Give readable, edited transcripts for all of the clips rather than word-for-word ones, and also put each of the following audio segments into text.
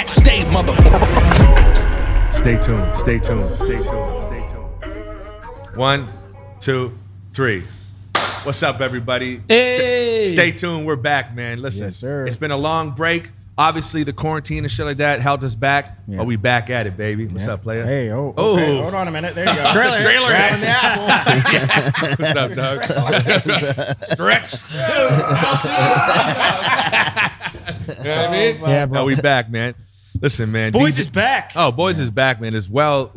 Pat Stay, motherfucker. Stay tuned. Stay tuned. Stay tuned. Stay tuned. 1, 2, 3. What's up, everybody? Hey. Stay tuned. We're back, man. Listen, Yes, sir. It's been a long break. Obviously, the quarantine and shit like that held us back. Yeah. But we back at it, baby. What's up, player? Hey, okay. Hold on a minute. There you go. Trailer. Grabbing the apple. What's up, dog? Stretch. You know what I mean? Yeah, bro. Now we back, man. Listen, man. Boys DJ is back. Oh, Boys is back, man. It's well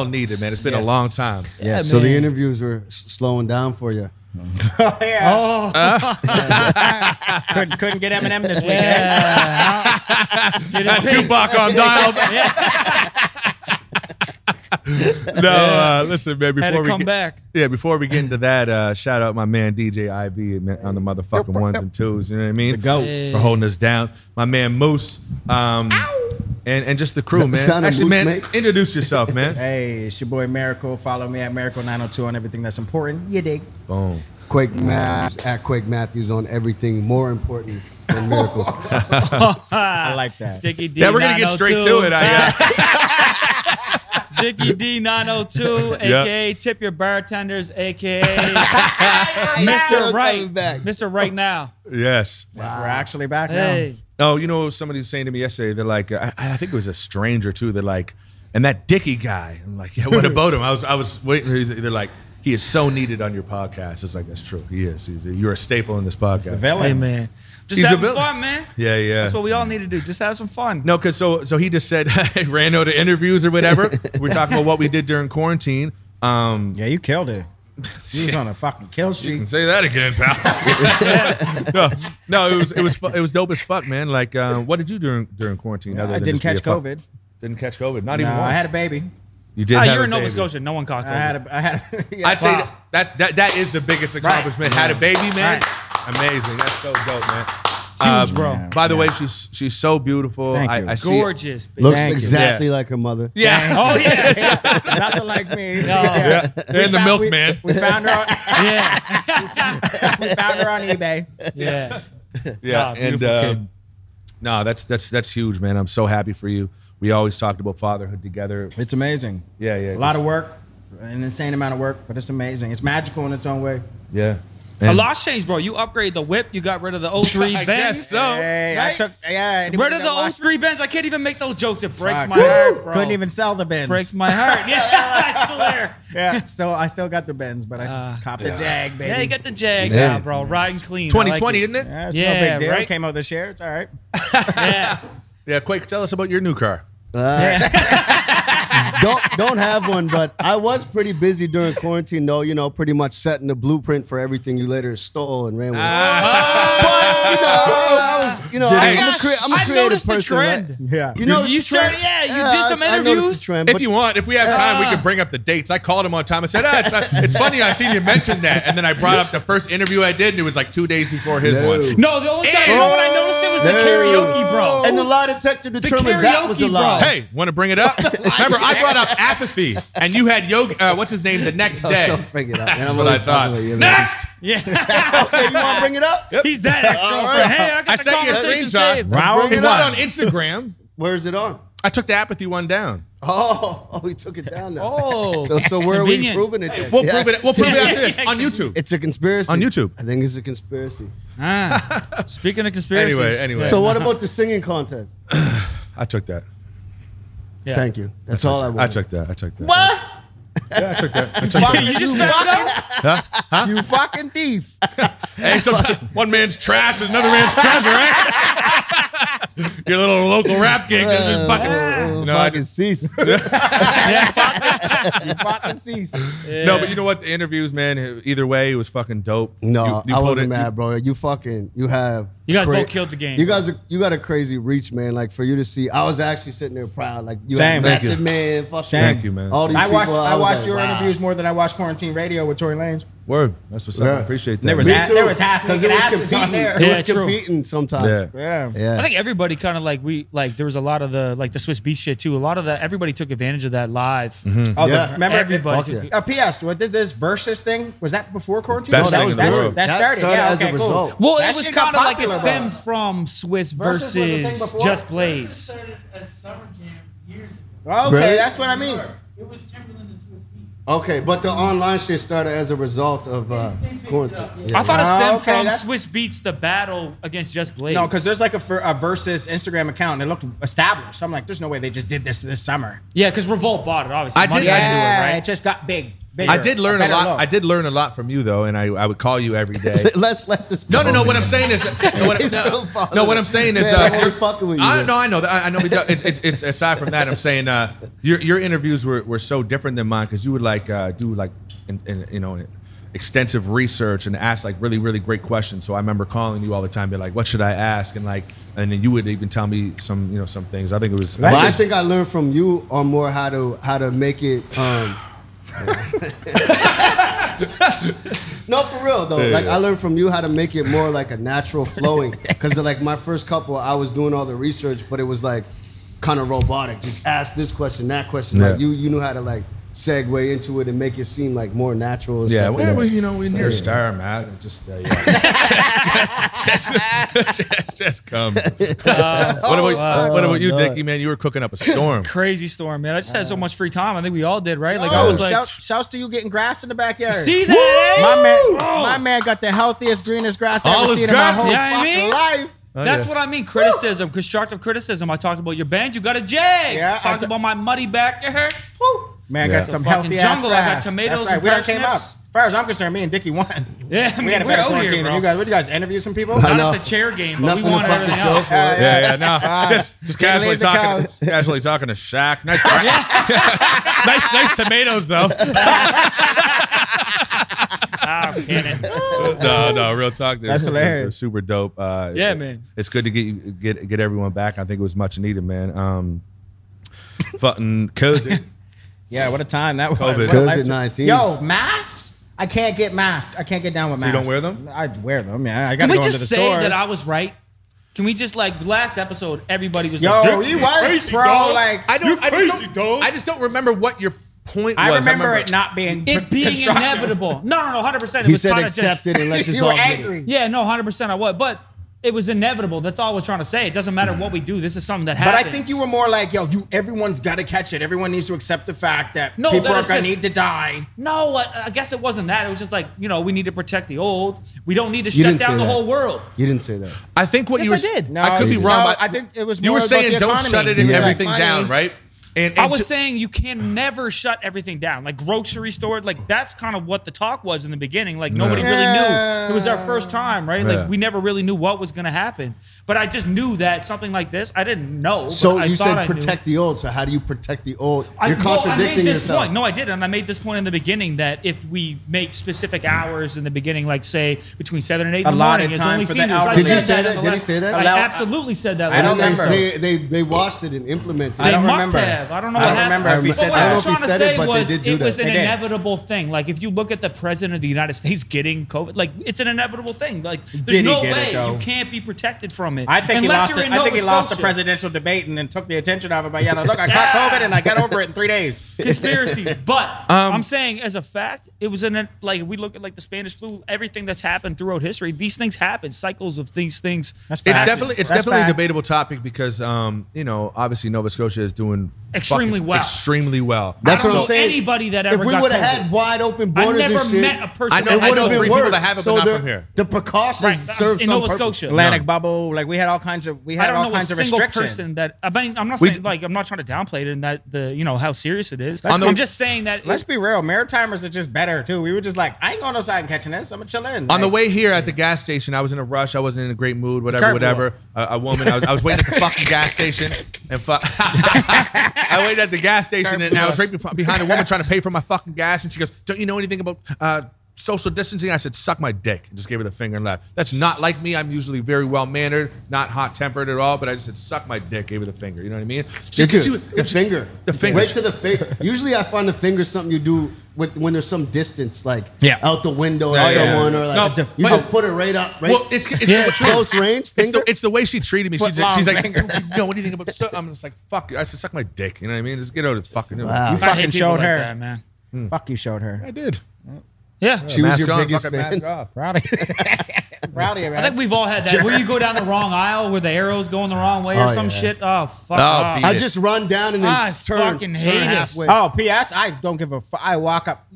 needed, man. It's been a long time. Yeah, so the interviews were slowing down for you. Oh, yeah. Couldn't get Eminem this weekend. Got Tupac on dial. No, listen, man. Before we get into that, shout out my man DJ IV on the motherfucking ones and twos. You know what I mean? The GOAT. For holding us down. My man Moose, and just the crew, man. Actually, Moose, man, mate? introduce yourself, man. Hey, it's your boy Miracle. Follow me at Miracle902 on everything that's important. You dig? Boom. Quake Matthews at Quake Matthews on everything more important than miracles. I like that. Dickie D. Yeah, we're gonna get straight to it. Dickie D 902, aka Tip Your Bartenders, aka Mr. Right. Mr. Right Now. Yes. We're actually back Hey. Oh, you know, somebody was saying to me yesterday, they're like, I think it was a stranger too. They're like, and that Dickie guy. I'm like, yeah, what about him? I was waiting. They're like, he is so needed on your podcast. It's like, that's true. He is. You're a staple in this podcast. now. The villain. Hey, man. Just He's a having villain. fun, man. Yeah, yeah. That's what we all need to do. Just have some fun. No, because so he just said, ran out of interviews or whatever. We're talking about what we did during quarantine. Yeah, you killed it. You was on a fucking kill streak. Say that again, pal. no, it was dope as fuck, man. Like, what did you do during quarantine? Other I than didn't just be catch a COVID. Didn't catch COVID. Not No, even once. I had a baby. You did. Have You're a in Nova baby. Scotia. No one caught COVID. I had a yeah. I'd say that is the biggest accomplishment. Had a baby, man. Amazing. That's so dope, man. Huge, bro. By the way, she's so beautiful. Thank you. I see Gorgeous. Baby. Looks Thank you. exactly like her mother. Yeah. Oh, yeah. Nothing like me. Yeah. They're in the milkman. We found her. Yeah. We found her on eBay. Yeah. Yeah. Nah, beautiful kid. No, that's huge, man. I'm so happy for you. We always talked about fatherhood together. It's amazing. Yeah, yeah. A lot of work, an insane amount of work, but it's amazing. It's magical in its own way. Yeah. A lot's changed, bro. You upgrade the whip. You got rid of the 03 I Benz. guess so. Hey, Right? I took Rid of the 03 Benz. I can't even make those jokes. It breaks Fuck. my heart, bro. Couldn't even sell the Benz. breaks my heart. Yeah, it's still there. Yeah, I still got the Benz, but I just copped the Jag, baby. Yeah, you got the Jag Yeah. now, bro. Riding clean. 2020, I like isn't it? Yeah, it's Yeah, no big deal. right? Came out this year. It's all right. Yeah. Yeah, Quake, tell us about your new car. Don't have one, but I was pretty busy during quarantine, though. You know, pretty much setting the blueprint for everything you later stole and ran with. But I'm a creative noticed the person, trend. right? Yeah. You know, You started, you did some interviews. If you want, if we have time, we can bring up the dates. I called him one time. I said, it's funny. I seen you mention that. And then I brought up the first interview I did, and it was like 2 days before his one. No, the only time, you know what I noticed? It was the karaoke, bro. And the lie detector determined that was a karaoke, lie. bro. Hey, want to bring it up? Remember, I brought up apathy, and you had yoga. What's his name? The next day. Don't bring it up. Man, That's what I thought. Next. Yeah. Okay, you want to bring it up? He's that ex-girlfriend. Hey, I got I the sent you a conversation screenshot. saved. Wow. It's not on Instagram. Where's it on? I took the apathy one down. Oh, he took it down now. Oh. So where are we Convenient. proving it then? We'll Yeah. prove it. We'll prove it after this on YouTube. It's a conspiracy. On YouTube. I think it's a conspiracy. Speaking of conspiracies. Anyway. So what about the singing contest? I took that. Yeah. Thank you. That's all I want. I took that. What? Yeah, I took that. You just found out? You fucking thief. Hey, sometimes one man's trash is another man's treasure, right? Your little local rap gig is just fucking. I fucking cease. You fucking cease. No, but you know what? The interviews, man. Either way, it was fucking dope. No, You I pulled wasn't it- mad, bro. You have. You guys both killed the game. You got a crazy reach, man. Like for you to see, I was actually sitting there proud. Like you Same. had Thank you. Method Man. Fucking Same. Thank you, man. All these I people. watched was your like, wow. interviews more than I watched Quarantine Radio with Tory Lanes. Word. That's what's up. I appreciate that. There was Me half, too, there was half 'cause naked it was asses on competing. there. Yeah, It was true. competing sometimes. Yeah. Yeah. I think everybody kind of there was a lot of the Swiss Beats shit too. A lot of that, everybody took advantage of that live. Oh, Yeah. remember Everybody Fuck took yeah. it. P.S. What did this versus thing? Was that before quarantine? Best No, that thing was in the before. world. That started. That Yeah, as a okay, cool. result. Well, That it was shit got kind of like it popular, bro. stemmed from Swiss Versus was a thing versus before? Just Blaze. Started at Summer Jam years ago. Okay, Really? that's what I mean. It was Timberland and Swiss Beats. Okay, but the online shit started as a result of quarantine. I thought it Oh, stemmed okay, from that's- Swiss Beats, the battle against Just Blaze. No, because there's like a versus Instagram account and it looked established. I'm like, there's no way they just did this summer. yeah, because Revolt bought it. Obviously, I did- Money I had to do Yeah, it, right? it just got big. I did learn a better lot. look. I did learn a lot from you though, and I would call you every day. Let's let this No, go. no. What I'm saying is, He's still following. what I'm saying is, Man, I'm only fucking with you, I man. know, I know. I know. It's aside from that, I'm saying your interviews were so different than mine because you would do extensive research and ask like really really great questions. So I remember calling you all the time, be like, "What should I ask?" And then you would even tell me some some things. I think it was. But I think I learned from you on more how to make it. No, for real though. Yeah, Like yeah. I learned from you how to make it more like a natural flowing. Because like my first couple, I was doing all the research, but it was like kind of robotic. Just ask this question, that question. Like Yeah. you knew how to like segue into it and make it seem like more natural. And Yeah, stuff well, like that. we're near a star, Matt. It just, just comes. What about you, no. Dickie? Man, you were cooking up a storm. Crazy storm, man. I just had so much free time. I think we all did, right? Like I Oh, was like, shouts to you getting grass in the backyard. see that? My man got the healthiest, greenest grass I've All ever his seen in my grass? whole Yeah, I fucking mean? life. That's what I mean. Criticism, constructive criticism. I talked about your band. You got a jag. Yeah, Talked about my muddy backyard. Woo. Man, Yeah. got some Fucking healthy ass jungle. I got grass. tomatoes That's right. and We done came up. parsnips. As far as I'm concerned, me and Dickie won. Yeah, I We mean, had a we're better out quarantine here, than bro. you guys. What did you guys interview some people? Not know. at the chair game, but Nothing we to wanted fucking everything show else. for it. Yeah, no, just Can't casually leave the talking, couch. casually talking to Shaq. Nice, nice tomatoes though. I'm kidding. No, real talk. That's hilarious. They're super dope. Yeah, man. It's good to get everyone back. I think it was much needed, man. Fucking COVID. Yeah, what a time that was. COVID. What a life- COVID-19. Yo, masks? I can't get masked. I can't get down with You masks. don't wear them? I wear them, yeah. I Can gotta we go into just the say stores. that I was right? Can we just last episode, everybody was Yo, like, he was, crazy, bro. dog. Like, I just don't remember what your point I was. remember it not being it being constructive. inevitable. No, 100%. It He was said kind of just. accept it and let's just You all were get it. angry. Yeah, no, 100% I was. But it was inevitable. That's all we're trying to say. It doesn't matter what we do. This is something that But happens. I think you were more like, yo, everyone's got to catch it. Everyone needs to accept the fact that No, people that are is going to just- need to die. No, I guess it wasn't that. It was just like, we need to protect the old. We don't need to You shut didn't down say the that. whole world. You didn't say that. I think what Yes, you were. I did. No, I could be no, wrong. But I think it was you more were about saying the don't economy. shut it He and was like, everything money. down, right? And I was saying you can never shut everything down. Like grocery store, like that's kind of what the talk was in the beginning. Like nobody really knew. It was our first time, right? Yeah. Like we never really knew what was going to happen. But I just knew that something like this, I didn't know. So but I you thought said I knew. protect the old. So how do you protect the old? You're I contradicting made this yourself. point. No, I didn't. And I made this point in the beginning that if we make specific hours in the beginning, like say between 7 and 8 in the Allotted morning, it's time only for the seniors. I hours. Did said you say in that? the Did he last- say that? I Allow- absolutely said that. I don't last remember. episode. They watched it and implemented They it. don't must remember. have. I don't know I what don't happened. remember if he But said what that. I I was don't know if trying he to said say it, but was they did do it was that. an They did. inevitable thing. Like if you look at the president of the United States getting COVID, like it's an inevitable thing. Like Did there's he no get it, way though? you can't be protected from it. I think he unless lost you're it. in I think he Nova lost the Scotia. presidential debate and then took the attention off it by yelling, look, I caught COVID and I got over it in 3 days. Conspiracies, but I'm saying as a fact, it was like we look at like the Spanish flu, everything that's happened throughout history. These things happen, cycles of these things. That's It's facts. definitely That's a facts. debatable topic because obviously Nova Scotia is doing Extremely fucking well. Extremely well. That's I don't what know I'm saying. anybody that If ever we got would have COVID. had wide open I borders never and shit, met a person. I know- it that would have 3 been people worse. that have it, but not the, from here. the precautions Right, serve in some Nova purpose. Scotia. Atlantic bubble, like we had all kinds of I don't all know a kinds of single restrictions. person that. I mean, I'm not We saying d- I'm not trying to downplay it and that how serious it is. On the- I'm just saying that. Let's be real, Maritimers are just better too. We were just like, I ain't going outside and catching this. I'm gonna chill in. On the Like, way here at the gas station, I was in a rush. I wasn't in a great mood. Whatever. A woman. I was waiting at the fucking gas station, and I waited at the gas station, and I was right behind a woman trying to pay for my fucking gas, and she goes, "Don't you know anything about social distancing? I said, suck my dick. And just gave her the finger and left. That's not like me. I'm usually very well-mannered, not hot-tempered at all, but I just said, suck my dick, gave her the finger. You know what I mean? The finger. The finger. Right to the face. Usually I find the finger something you do when there's some distance, like out the window or someone, or like you just put it right up. Right? Well, it's close range finger. It's the way she treated me. She's like, finger. don't you know anything about stuff? I'm just like, fuck. I said, suck my dick. You know what I mean? Just get out of the fucking. Wow. You I hate fucking people showed like her. that, man. Fuck, you showed her. I did. Yeah. She was Mask your on, biggest fucking fan. mask off. Rowdy. Rowdy, man. I think we've all had that. Where you go down the wrong aisle, where the arrow's going the wrong way, or Oh, some yeah. shit. Oh fuck! Oh, off. beat I it. just run down and then I turn. fucking hate turn it. halfway. Oh, P.S. I don't give a fuck. I walk up.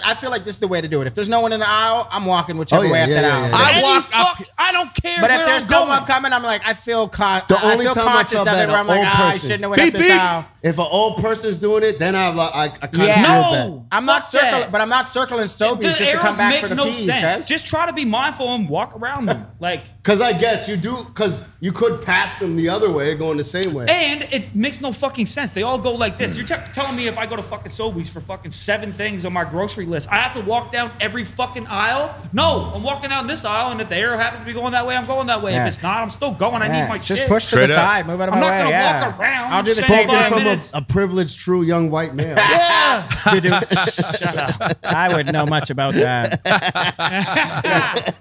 I feel like this is the way to do it. If there's no one in the aisle, I'm walking whichever Oh, yeah, way up yeah, that yeah, aisle. yeah. I walk up. I don't care. But where if there's I'm someone going. coming, I'm like, I feel The only time I conscious felt of bad, it. Where I'm an like, old I person. shouldn't have went up Beep, this beep. aisle. If an old person's doing it, then I kind of feel bad. No, I'm not fuck circling, that. but I'm not circling Stobies The just to come arrows back make for the no peas, sense. guys. Just try to be mindful and walk around them. Like, Because I guess you do, because you could pass them the other way, going the same way. and it makes no fucking sense. They all go like this. You're telling me if I go to fucking Sobeys for fucking 7 things on my grocery list, I have to walk down every fucking aisle? No, I'm walking down this aisle, and if the arrow happens to be going that way, I'm going that way. Yeah. If it's not, I'm still going. I need my just shit. push to Straight the up. side, move out of I'm my not way. gonna yeah. walk around. I'll do the Just same Spoken five from thing. minutes. a privileged, true young white male. Yeah. Shut up. I wouldn't know much about that.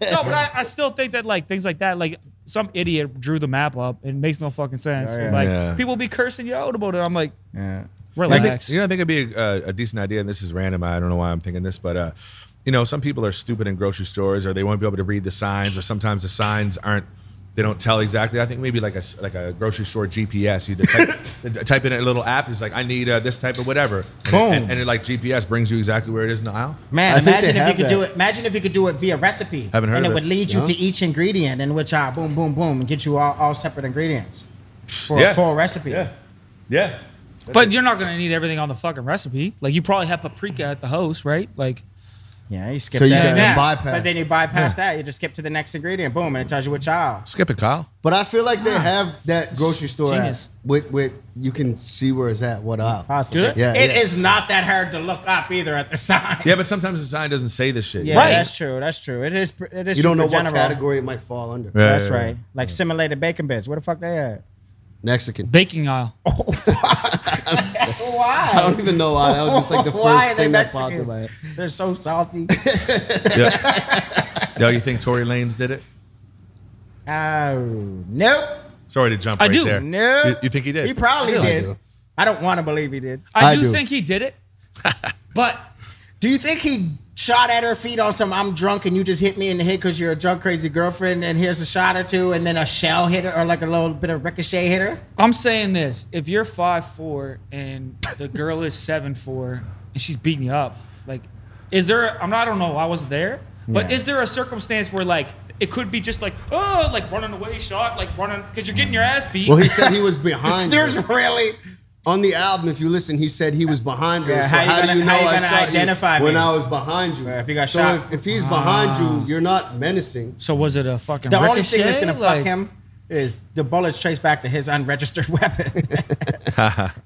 No, but I still think that like things like that, like some idiot drew the map up. It makes no fucking sense. Oh, yeah. Like Yeah. people be cursing you out about it. I'm like, Yeah. relax. You know, I think it'd be a decent idea, and this is random. I don't know why I'm thinking this, but you know, some people are stupid in grocery stores, or they won't be able to read the signs, or sometimes the signs aren't. They don't tell exactly. I think maybe like a grocery store GPS. You type in a little app. It's like, I need this type of whatever. And Boom. and it like GPS brings you exactly where it is in the aisle. Man, I think imagine they if you have could that. do it. Imagine if you could do it via recipe, Haven't heard and of it it. would lead you No? to each ingredient, in which boom, boom, boom, and get you all separate ingredients for Yeah. a full recipe. Yeah. But you're not gonna need everything on the fucking recipe. Like you probably have paprika at the house, right? Like Yeah, you skip So you that can step, bypass. but then you bypass that. You just skip to the next ingredient, boom, and it tells you which aisle. Skip it, Kyle. But I feel like they have that grocery store Genius. app with you can see where it's at, what aisle. Possibly. Good. Yeah, It yeah. is not that hard to look up either at the sign. Yeah, but sometimes the sign doesn't say this shit. Yeah, Right. that's true. That's true. It is. It is. You don't know super what general. category it might fall under. Yeah, That's yeah, yeah. right. Like simulated bacon bits. Where the fuck they at? Mexican. baking aisle. Why? I don't even know why. That was just like the Why are first they thing that popped Mexican? in my head. They're so salty. Yo, you think Tory Lanes did it? Oh, nope. Sorry to jump I right do. there. Nope. You think he did? He probably I did. do. I don't want to believe he did. I I do do. think he did it, but Do you think he shot at her feet on some I'm drunk and you just hit me in the head because you're a drunk crazy girlfriend and here's a shot or two and then a shell hit her or like a little bit of ricochet hit her? I'm saying this: if you're 5'4" and the girl is 7'4" and she's beating you up, like, is there? I don't know. I wasn't there, but Yeah. is there a circumstance where like it could be just like like running away shot, like running because you're getting your ass beat? Well, he said he was behind There's her. really On the album, if you listen, he said he was behind her. Yeah, so how you gonna I shot identify you when me? I was behind you? Yeah, if you got so shot. if he's behind you, you're not menacing. So was it a fucking the ricochet? only thing that's gonna Like, fuck him is the bullets trace back to his unregistered weapon.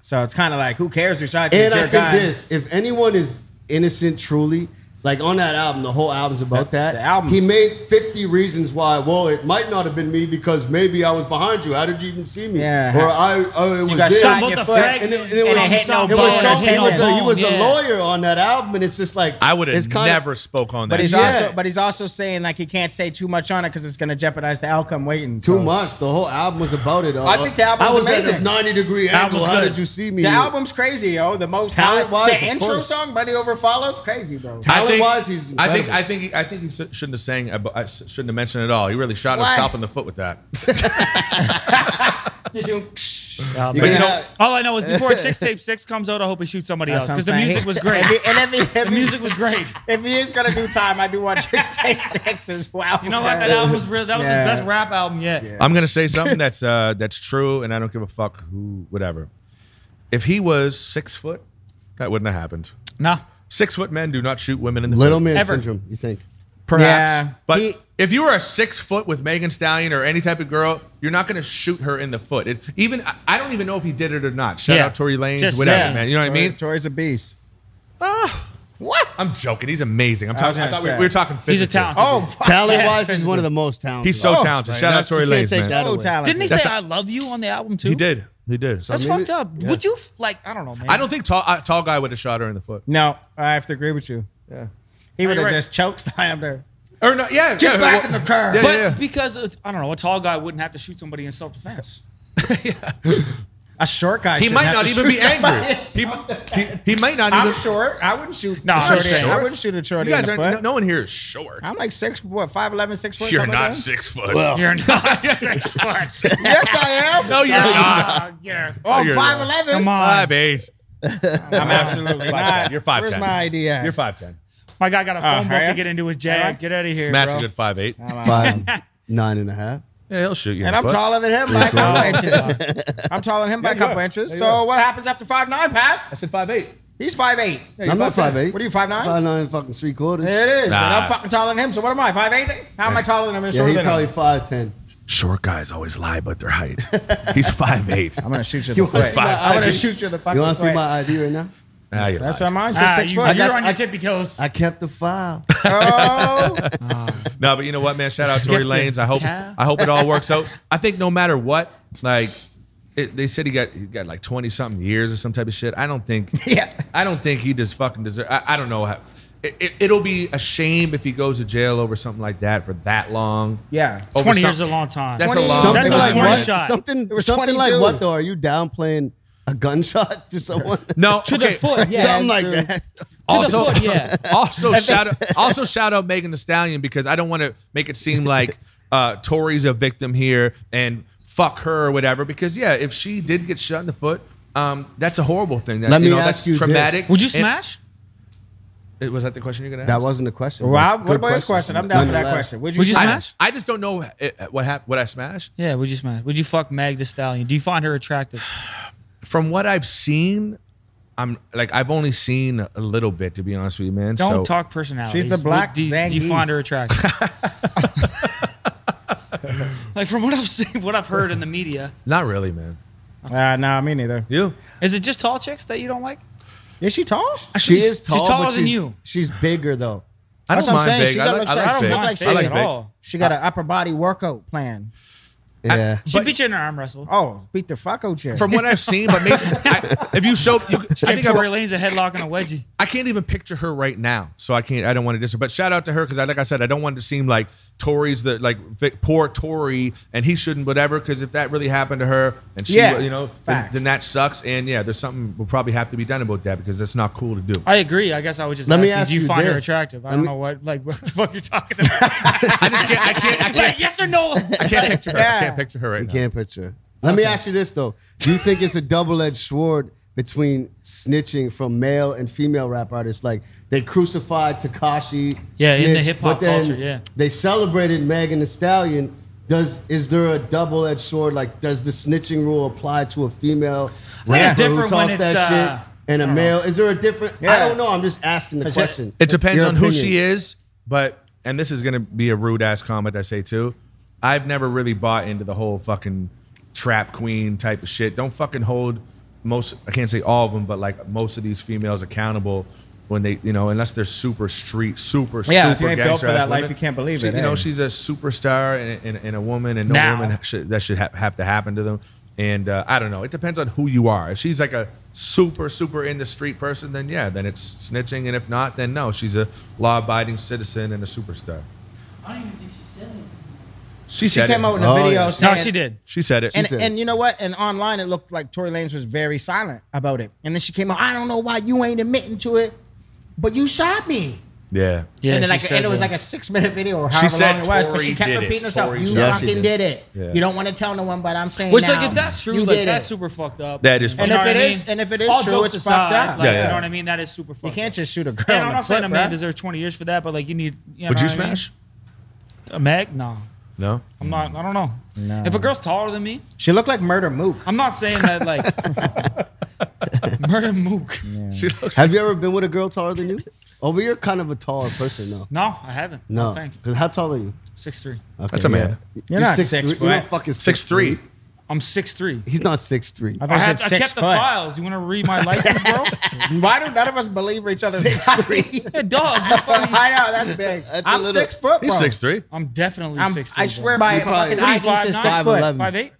So it's kind of like, who cares who shot you? And It's I your think gun. this: if anyone is innocent, truly, like on that album, the whole album's about that. the album's- He made 50 reasons why. Well, it might not have been me because maybe I was behind you. How did you even see me? Yeah. Or it was got there. shot in About your the foot fragment, and it and was- it hit no it It bone, was bone. so, it hit no he was bone, a yeah. lawyer on that album, and it's just like I would have it's kinda- never spoke on that. But he's shit. Yeah. also saying like he can't say too much on it because it's gonna jeopardize the outcome waiting. too so. much. The whole album was about it. I think the album's I was amazing. at a 90-degree angle. Album's How good. did you see me? The album's crazy, yo. The most Talent-wise, the of intro course. song, Buddy Over Followed's crazy, bro. Talent-wise, he's incredible. I think he shouldn't have sang. Shouldn't have mentioned it at all. He really shot Why? himself in the foot with that. Yeah, You're but gonna have- all I know is before Chicks Tape 6 comes out, I hope he shoots somebody else because the music was great. The music was great. If he is gonna do time, I do want Chicks Tape 6 as well. You know what? That album was real. That was Yeah. his best rap album yet. I'm gonna say something that's true, and I don't give a fuck who, whatever. If he was 6 foot, that wouldn't have happened. Nah. 6 foot men do not shoot women in the Little foot. man Ever. syndrome. You think? Perhaps. Yeah. But if you were a 6 foot with Megan Stallion or any type of girl, you're not going to shoot her in the foot. I don't even know if he did it or not. Shout Yeah. out Tory Lanez, Just whatever, saying. man. You know what I mean? Tory's a beast. What? I'm joking. He's amazing. I was gonna thought say. we were talking He's a physically. talented. Oh, dude. fuck. Talent-wise, Yeah. he's one of the most talented. He's so talented. Like, Shout out that's- Tory you can't Lanes, take man. that So away. talented. Didn't he say "I love you" on the album too? He did. He did. That's maybe- fucked up. yeah. Would you like? I don't know, man. I don't think tall guy would have shot her in the foot. No, I have to agree with you. Yeah. He would have right. just choke slammed her. Or no? Yeah. Get yeah, back well- in the car. Yeah, But yeah. because I don't know, a tall guy wouldn't have to shoot somebody in self-defense. A short guy. He shouldn't might have not to even shoot be angry. somebody. He might not I'm even. short. I wouldn't shoot. No, a I'm shorty. short. I wouldn't shoot a You shorty guys in the are. foot. No one here is short. I'm like 5'11", 6 foot. You're something not like that. 6 foot. Well, You're not 6 foot. Yes, I am. no, you're not. Yeah. Oh, I'm you're not. 5'11". Come on. 5'8". I'm absolutely 5'10". not. You're 5'10". Where's my ID at? You're 5'10". My guy got a phone book yeah? to get into his jag. Get out of here, Matt's bro. a good 5'8". 5'9.5". Yeah, he'll shoot you. And in I'm the foot. taller than him by a couple inches. I'm taller than him by a you couple are. inches. Yeah, you So are. what happens after 5'9", Pat? I said 5'8". He's 5'8". I'm not 5'8". What are you, 5'9"? 5'9" fucking 3/4. There it is. And Nah. I'm fucking taller than him. So what am I, 5'8"? How am I taller than him and Yeah, shorter he's than probably him? 5'10". Short guys always lie about their height. He's 5'8". I'm going to shoot you in You the wanna foot. see my I'm going to ID? shoot you in the fucking You want to see foot. my ID right now? Ah, you That's lied. what mine says 6 foot. You're on I- your tippy toes. I kept the file. Oh. No, but you know what, man? Shout out Tory Skip Lanes. the I hope cow. it all works out. I think no matter what, like they said he got like 20 something years or some type of shit. I don't think. Yeah. I don't think he just fucking deserve. I don't know how. It'll be a shame if he goes to jail over something like that for that long. Yeah. Over 20 years is some- a long time. That's a 20 long. Something That's like like 20 what? shot. Something was like 22. what though? Are you downplaying a gunshot to someone? No, To the foot, yeah. Something like true. that. Also, foot, yeah. also shout out Megan Thee Stallion because I don't want to make it seem like Tory's a victim here and fuck her or whatever. Because yeah, if she did get shot in the foot, that's a horrible thing. That, Let me that's ask you traumatic. this. Would you And- smash? was that the question you're gonna ask? That wasn't a question. Rob, but what good about his question? I'm down for that Nonetheless. question. Would you I, smash? I just don't know what I smash. Yeah, would you smash? Would you fuck Meg Thee Stallion? Do you find her attractive? From what I've seen, I've only seen a little bit, to be honest with you, man. Don't so, talk personality. She's the black Do you Zangief. find her attractive? Like from what I've seen, what I've heard in the media, Not really, man. Nah, me neither. You? is it just tall chicks that you don't like? Is she tall? She is tall. taller but than she's- you. She's bigger though. I That's don't what I'm mind saying. big. She I got like, look I like like- big. look like I Sadie like at big. all. She got an upper body workout plan. Yeah. She beat you in an arm wrestle. Oh, beat the fuck out you. From what I've seen, but maybe if you show, I Give think Tory Lanes a headlock and a wedgie. I can't even picture her right now, so I don't want to diss her. But shout out to her because, like I said, I don't want it to seem like Tory's the poor Tory and he shouldn't whatever. Because if that really happened to her and she, Yeah, then facts. that sucks. And yeah, there's something will probably have to be done about that because that's not cool to do. I agree. I guess I would just Let me ask ask do you you find her this. attractive? I Let don't me- know what the fuck you're talking about. I Like, yes or no? can't picture her. I Yeah. can't picture her right You now. can't picture. Let me ask you this though: do you think it's a double-edged sword between snitching from male and female rap artists? Like they crucified Tekashi, Yeah, in the snitched, hip-hop but then culture, yeah. they celebrated Megan Thee Stallion. Is there a double-edged sword? Like, does the snitching rule apply to a female think it's rapper who different when talks it's, that shit and a male? Is there a different? I Yeah. don't know. I'm just asking the Is it- question. It depends Your on who opinion. she is, and this is gonna be a rude ass comment I say too. I've never really bought into the whole fucking trap queen type of shit. Don't fucking hold I can't say all of them, but like most of these females accountable when they, unless they're super street, super Yeah, if super you ain't built for gangster-ass that life, women. you can't believe She- it, You know, hey. she's a superstar and a woman, and no Now. woman should have to happen to them. And I don't know. It depends on who you are. If she's like a super in the street person, then yeah, then it's snitching. And if not, then no, she's a law-abiding citizen and a superstar. I don't even think she said anything. She She said came it. out in a Oh, video yeah. saying. No, she did. She said it. And, said and you know what? And online, it looked like Tory Lanez was very silent about it. And then she came out, I don't know why you ain't admitting to it, but you shot me. Yeah. Yeah, and then she like, said and it was that. like a 6-minute video or She however said long it was, but Tory she kept did it. repeating herself. Tory You did it. fucking Yeah, she did it. Yeah. You don't want to tell no one, but I'm saying Which, now, like, if that's true, you like, did that's it. super fucked up. That is You fucked know up. what And I if it is- mean? and if it is all true, jokes it's aside, fucked up. Like, Yeah, you yeah. know what I mean? That is super fucked You can't up. just shoot a girl. And in I'm the not saying foot, a man bruh. deserves 20 years for that, but like you need. You Would know you what I mean? smash? A Meg? No. No. I'm not. I don't know. No. If a girl's taller than me, She looked like Murder Mook. I'm not saying that like murder mook. She looks. Have you ever been with a girl taller than you? Oh, but you're kind of a taller person, though. No, I haven't. I No, don't think. because how tall are you? 6'3". Okay, That's a man. You're not 6'3". 6 You're not foot. fucking 6'3". I'm 6'3". He's not 6'3". I thought you said I 6 kept the foot. files. You want to read my license, bro? Why do none of us believe each other's 6'3". Yeah, dog. You fucking, I know that's big. That's a I'm little- 6 foot, bro. He's 6'3". I'm definitely 6'3". I swear my probably- fucking What are you, ID says 5'9"? 6 foot. 5'11". 5'8".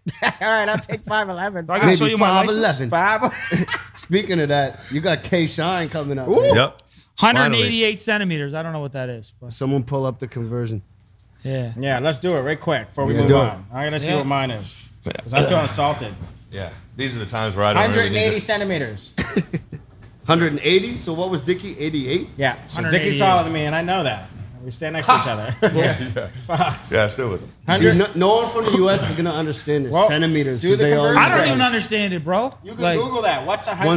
All right, I'll take 5'11". I gotta Maybe show you my license. 5'11". 5. Speaking of that, you got K Shine coming up. Yep. 188 centimeters. I don't know what that is. But Someone pull up the conversion. yeah. Yeah, let's do it right quick before we Yeah, move do it. on. I gotta see Yeah. what mine is. 'Cause I feel insulted. Yeah. These are the times where I don't really 180 need centimeters. 180. So what was Dickie? 88. Yeah, so 188. Dickie's taller than me, and I know that. We stand next to each other. Yeah, still with him. See, no one from the U.S. is gonna understand the Well, centimeters. do 'cause the they always conversion. I don't say even understand it, bro. You can Like, Google that. What's 180?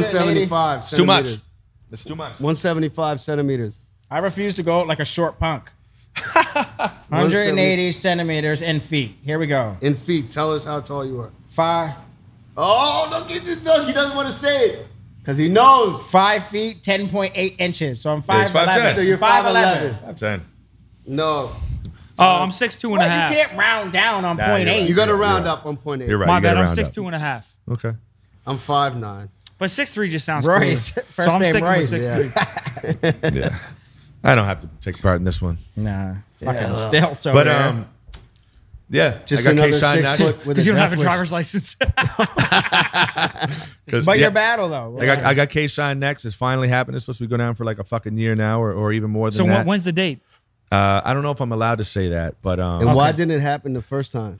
175. It's too much. centimeters. It's too much. 175 centimeters. I refuse to go like a short punk. 180 centimeters in feet. Here we go. In feet. Tell us how tall you are. 5 Oh, don't get to Doug. He doesn't want to say it because he knows. 5 feet 10.8 inches. So I'm Yeah, he's 5'10". 5'11". So you're 5'11". 10. No, oh, I'm 6'2" and a half. You can't round down on Nah, point you're right. eight. you got to You're round right. up on point 8. You're right. My you bad. gotta I'm round up. 6'2" and a half. Okay. I'm 5'9". But 6'3" just sounds Royce. cooler. First So I'm name sticking Royce. with 6'3". Yeah. I don't have to take part in this one. Nah. Fucking stilts over But there. yeah, Just I got another K-Shine 6 now. foot with Because a you don't have a death wish. driver's license. 'Cause, But yeah, your battle, though. I got K-Shine next. It's finally happened. It's supposed to be going down for like a fucking year now or even more than So that. when's the date? I don't know if I'm allowed to say that, but And why didn't it happen the first time?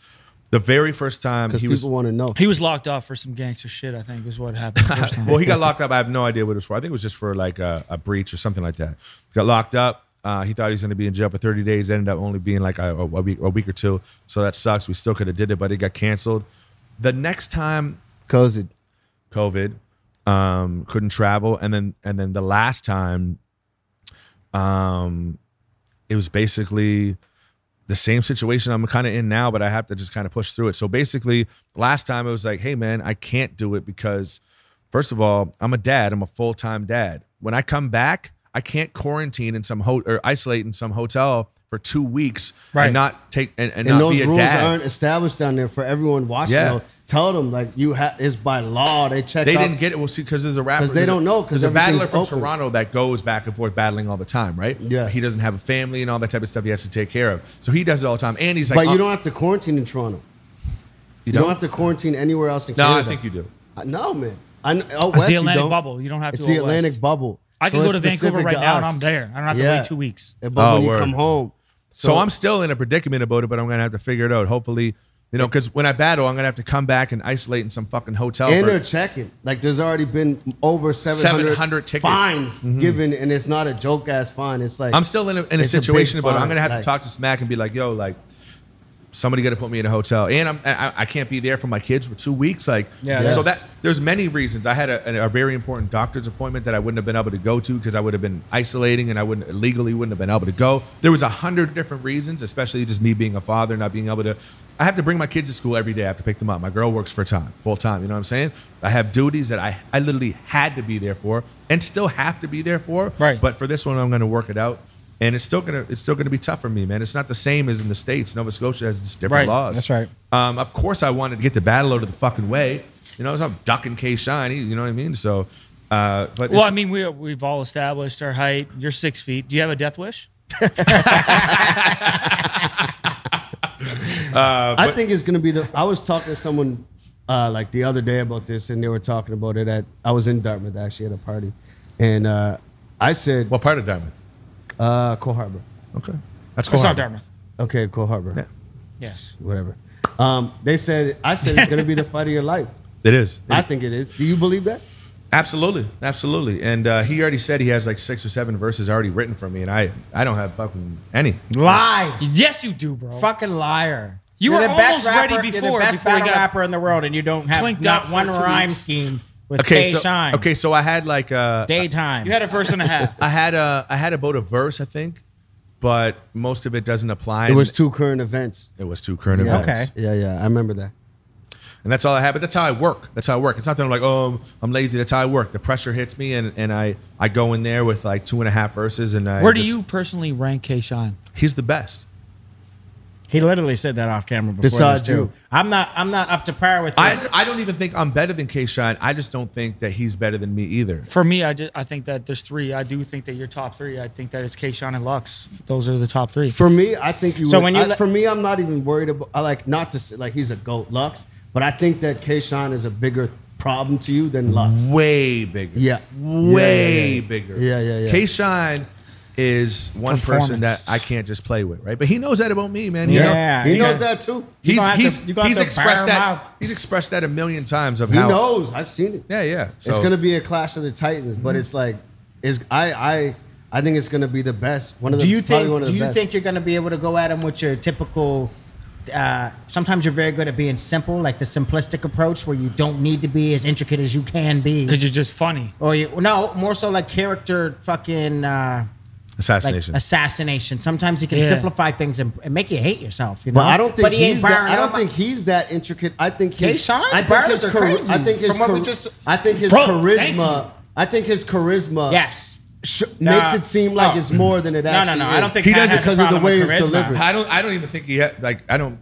the very first time Because he people was want to know. He was locked up for some gangster shit, I think, is what happened the first time. well, he got locked up. I have no idea what it was for. I think it was just for like a breach or something like that. He got locked up. He thought he was going to be in jail for 30 days. Ended up only being like a week or two. So that sucks. We still could have did it, but it got canceled. The next time, COVID. couldn't travel, and then the last time, it was basically the same situation I'm kind of in now, but I have to just kind of push through it. So basically, last time it was like, hey man, I can't do it because, first of all, I'm a dad. I'm a full-time dad. When I come back, I can't quarantine in some or isolate in some hotel for 2 weeks and not take and And not those be a rules dad. aren't established down there for everyone watching. Yeah. Though. Tell them like it's by law. They check. They out. didn't get it. Well, see, because there's a rapper. 'Cause they don't know, 'cause there's a battler everything's from open. Toronto that goes back and forth battling all the time, right? Yeah. He doesn't have a family and all that type of stuff he has to take care of. So he does it all the time. And he's like, But you don't have to quarantine in Toronto. You don't have to quarantine anywhere else in No, Canada. I think you do. No, man. Out It's west, the you Atlantic don't. bubble. You don't have to It's go the Atlantic west. bubble. I So can go it's to Vancouver specific right to now and us. I'm there. I don't have to Yeah. wait 2 weeks. But Oh, when you word. come home, So I'm still in a predicament about it, but I'm gonna have to figure it out. Hopefully, because when I battle, I'm gonna have to come back and isolate in some fucking hotel. and for- they're checking. Like there's already been over 700 tickets. fines given, and it's not a joke ass fine. It's like I'm still in a it's a big situation, but I'm fine, gonna have like- to talk to Smack and be like, yo, like, somebody got to put me in a hotel, and I can't be there for my kids for 2 weeks. Like, Yeah, so that's- that there's many reasons. I had a very important doctor's appointment that I wouldn't have been able to go to because I would have been isolating and I legally wouldn't have been able to go. There was 100 different reasons, especially just me being a father, not being able to. I have to bring my kids to school every day. I have to pick them up. My girl works full time. You know what I'm saying? I have duties that I literally had to be there for and still have to be there for. Right. But for this one, I'm going to work it out. And it's still gonna be tough for me, man. It's not the same as in the States. Nova Scotia has just different Right. laws. That's right. Of course, I wanted to get the battle out of the fucking way. So I'm ducking K Shine. You know what I mean? So, but Well, I mean, we've all established our height. You're 6 feet. Do you have a death wish? I think it's gonna be I was talking to someone like the other day about this, and they were talking about it I was in Dartmouth actually at a party, and I said, what part of Dartmouth? Cole Harbor. Okay, that's It's cool. not Dartmouth. Okay, Cole Harbor. Yeah. Yeah. Whatever. I said it's gonna be the fight of your life. It is. I think it is. Do you believe that? Absolutely. And he already said he has like 6 or 7 verses already written for me, and I don't have fucking any. Lies. Yes, you do, bro. Fucking liar. You You're were the best almost ready rapper, You're before- the best before he battle got rapper in the world, and you don't have clinked not up for one 2 rhyme weeks. scheme with K Shine. Okay, so I had like Daytime. You had a verse and a half. I had about a verse, I think, but most of it doesn't apply. It was 2 current events. It was 2 current Yeah. events. Okay. Yeah, I remember that. And that's all I have. But that's how I work. It's not that I'm like, oh, I'm lazy. That's how I work. The pressure hits me, and I go in there with like 2.5 verses. And Where do you personally rank K Shine? He's the best. He literally said that off camera before Besides this too. you. I'm not up to par with this. I don't even think I'm better than K-Shine. I just don't think that he's better than me either. For me, I think that there's three. I do think that you're top three. I think that it's K-Shine and Lux. Those are the top three. For me, I think you. So would, when you for me, I'm not even worried about. I like not to say like he's a GOAT, Lux, but I think that K-Shine is a bigger problem to you than Lux. Way bigger. Yeah. Way bigger. Yeah. K-Shine is one person that I can't just play with, right? But he knows that about me, man. You know? Yeah. He knows that too. You gonna have He's to expressed bear him that. out. He's expressed that a million times of He how. knows. I've seen it. Yeah. So, It's gonna be a clash of the Titans, but it's like, I think it's gonna be the best. One of the. Do you probably one think? of Do the you best. think you're going to be able to go at him with your typical? Sometimes you're very good at being simple, like the simplistic approach, where you don't need to be as intricate as you can be, Because you're just funny. or more so like character fucking assassination. Like assassination. Sometimes he can Yeah. simplify things and make you hate yourself. You know? But I don't think he ain't he's that. Byron I don't Elma. think he's that intricate. I think his. K-Shine? I think Bars his. are crazy. I think his. From what we char- just- I think his Bro, thank charisma. I think his charisma. Yes. Makes it seem like it's more than it No, actually no. is. I don't think he Pat does it has a because of the problem way with it's charisma. delivered. I don't even think he had I don't.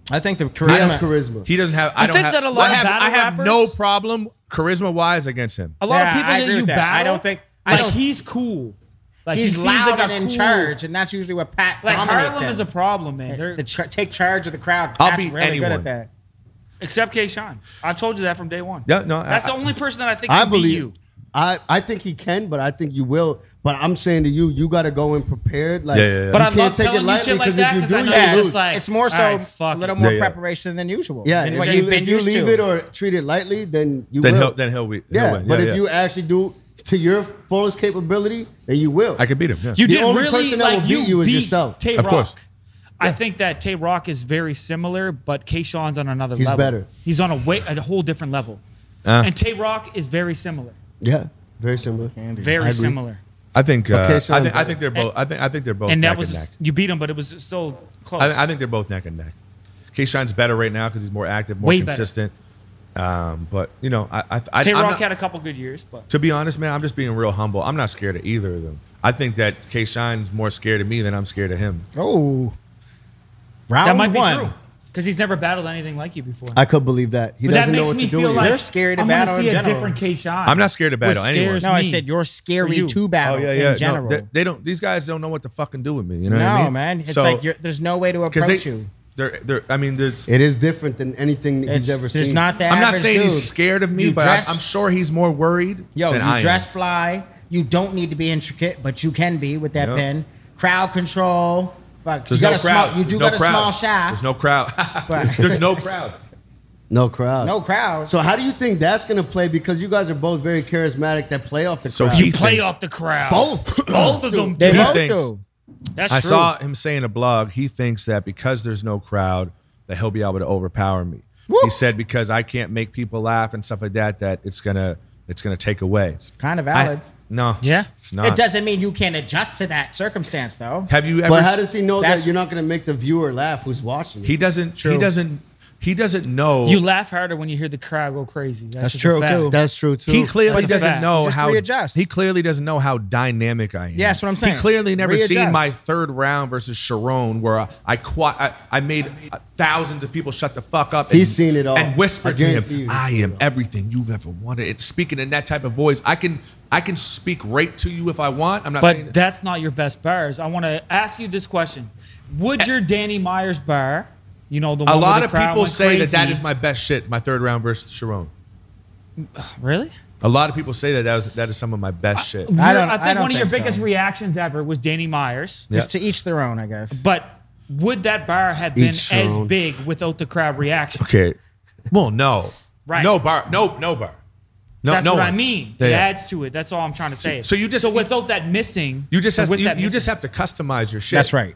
I think the He charisma. has charisma. He doesn't have. I don't think have, that a lot I of have, battle I have rappers- no problem charisma wise against him. A lot Yeah, of people I that agree you with that. battle. I don't think- Like, I don't- he's cool. Like He's he seems loud like a and in cool, charge, and that's usually what Pat Like dominates Harlem him. is a problem, man. They're, Take charge of the crowd. I'll Pat's beat really anyone. good at that. except K-Shine. I've told you that from day one. Yeah, no, That's the only person that I think I can beat believe. you. I think he can, but I think you will. But I'm saying to you, you got to go in prepared. Like, Yeah. But you I can't love take it telling you lightly shit like because that if you because do, I know you you're lose. just like It's more so "All right, fuck a little it." more Yeah. preparation than usual. Yeah, than if what you, you've been if you used leave to. it or treat it lightly, then you Then will. he'll win. But if you actually do to your fullest capability, then you will. I could beat him. Yeah. You The did only really person that like will you beat you is beat yourself. Tay Of Rock. course. I think that Tay Rock is very similar, but K-Shawn's on another He's level. better. He's on a whole different level. And Tay Rock is very similar. Yeah, very similar. Very I agree. similar. I think. Okay, I so- think they're both. I think they're both. And neck that was neck. you beat him, but it was still close. I think they're both neck and neck. K-Shine's better right now because he's more active, more Way better. consistent. But you know, Tay I'm Rock not- had a couple good years, but to be honest, man, I'm just being real humble. I'm not scared of either of them. I think that K-Shine's more scared of me than I'm scared of him. Oh, round that might be one. true because he's never battled anything like you before. I could believe that. He but that doesn't know makes what me to do. feel with like it. You're scary to I'm battle gonna in see a general. different K-Shine. I'm not scared to battle Which anyone. scares No, I me said you're for scary you. to battle in general. No, they don't. These guys don't know what to fucking do with me. You know No, what I mean? man. It's So- like there's no way to 'cause approach they- you. I mean, there's. It is different than anything that he's ever There's seen. not the I'm not average saying dude. he's scared of me, You but dress- I'm sure he's more worried. Yo, than you I am. dress fly. You don't need to be intricate, but you can be with that Yep. pen. Crowd control. Fuck, There's you got no a small. crowd. You do There's got no a crowd. small shaft. There's no crowd. But- There's no crowd. No crowd. no crowd. So how do you think that's going to play? Because you guys are both very charismatic that play off the So crowd. he You play thinks- off the crowd. both of them. They do. He both thinks- do. That's I true. saw him say in a blog, he thinks that because there's no crowd, that he'll be able to overpower me. He said because I can't make people laugh and stuff like that, that it's gonna take away. Kind of valid. No, Yeah. it's not. It doesn't mean you can't adjust to that circumstance, though. Have you ever? But how does he know That's- that you're not going to make the viewer laugh who's watching? He doesn't. True. He doesn't know. You laugh harder when you hear the crowd go crazy. That's just true, a fact. too. That's true too. He clearly That's a doesn't fact. know Just how. readjust. He clearly doesn't know how dynamic I am. Yeah, that's what I'm saying. He clearly never seen Readjust. my third round versus Sharon, where I made thousands of people shut the fuck up. He's seen it all. and whispered I to guarantee you him, he's "I seen it am all." everything you've ever wanted." It's speaking in that type of voice. I can speak right to you if I want. I'm not saying But that's not your best bars. I want to ask you this question: would your Danny Myers bar, you know, the one a where lot the of crowd people went say crazy, that is my best shit. My third round versus Sharon. really? A lot of people say that is some of my best shit. I think don't one of your think biggest so. reactions ever was Danny Myers. Just to each their own, I guess. But would that bar have been Each their as own. big without the crowd reaction? Okay. Well, no. Right. No bar. No bar. No, That's no what I one. mean. Yeah, It yeah. adds to it. That's all I'm trying to say. So you just- so without that missing, You just have with you, that you just missing- have to customize your shit. That's right.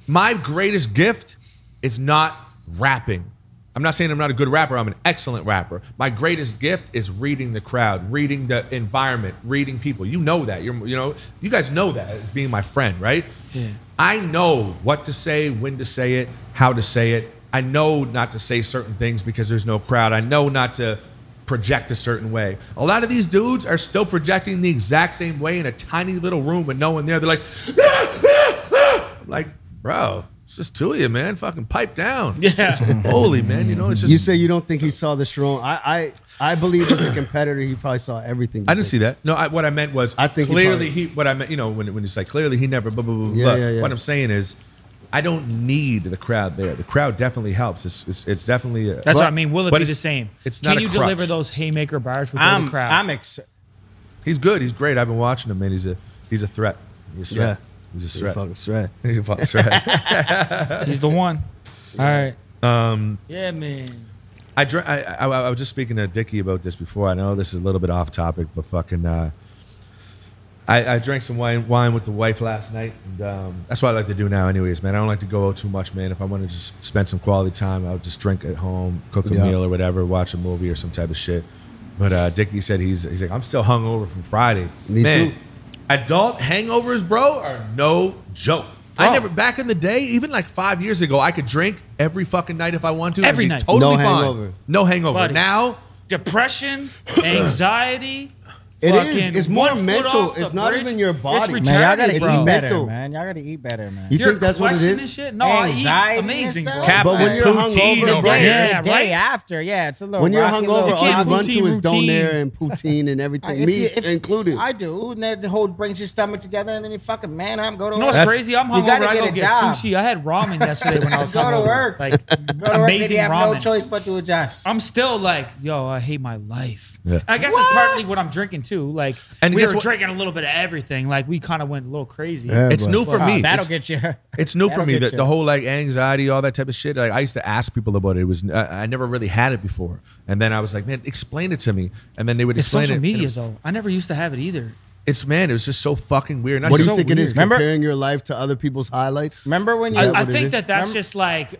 My greatest gift is not rapping. I'm not saying I'm not a good rapper. I'm an excellent rapper. My greatest gift is reading the crowd, reading the environment, reading people. You know that. You guys know that as being my friend, right? Yeah. I know what to say, when to say it, how to say it. I know not to say certain things because there's no crowd. I know not to project a certain way. A lot of these dudes are still projecting the exact same way in a tiny little room with no one there. They're like, I'm like, bro, It's just two of you, man. Fucking pipe down. Yeah. Holy, man. You know, it's just. You say you don't think he saw the Sharon. I believe as a competitor, he probably saw everything. I didn't see that. No, what I meant was I think clearly what I meant, you know, when you say clearly he never blah, blah, blah, blah. Yeah. What I'm saying is I don't need the crowd there. The crowd definitely helps. It's definitely That's what I mean. Will it be the same? It's not Can you a crutch. deliver those haymaker bars with the crowd? I'm excited. He's good. He's great. I've been watching him, man. He's a threat. He's a threat. Yeah. He's a He's a threat. fucking threat. He's a fucking threat. He's the one. All right. Yeah, man. I was just speaking to Dickie about this before. I know this is a little bit off topic, but fucking, I drank some wine with the wife last night, and that's what I like to do now, anyways, man. I don't like to go out too much, man. If I want to just spend some quality time, I'll just drink at home, cook a meal or whatever, watch a movie or some type of shit. But Dickie said he's like, I'm still hungover from Friday. Me too. Adult hangovers, bro, are no joke. I never, back in the day, even like 5 years ago, I could drink every fucking night if I want to. Every and be night. Totally No fine. hangover. No hangover. Buddy. Now, Depression, anxiety. It fucking is. It's more 1 foot man,tal off the It's not bridge. even your body. It's Man, y'all gotta retarded, It's bro. eat better, mental. man. Y'all gotta eat better, man. You You're think that's what it questioning is? shit? No, I Anxiety eat and amazing, stuff? bro. Cap- But when you're Poutine hungover, over bro, here. Yeah, the day right? after, it's a little when you're rocky, hungover, little all you can't run to poutine is routine. donair and poutine and everything, meat included. I do, and then the whole brings your stomach together, and then you fucking man up, go to You know work. what's crazy? I'm You hungover. gotta I get go a get job. sushi. I had ramen yesterday when I was Go to hungover. work. Like Go to work, then amazing you have ramen. no choice but to adjust. I'm still like, yo, I hate my life. Yeah. I guess it's partly what I'm drinking too. Like, And we guess were what- drinking a little bit of everything. Like, we kind of went a little crazy. Yeah, it's bro. new for Oh, me. that'll It's- get you. It's new for That'll me, get that you. the whole like anxiety, all that type of shit. Like I used to ask people about it. It was I never really had it before, and then I was like, man, explain it to me, and then they would It's explain social it. media, and though. I never used to have it either. It's man, it was just so fucking weird. And What do you so think it is? weird. Remember- Comparing your life to other people's highlights? Remember when you? that I what it think is? that that's Remember- just like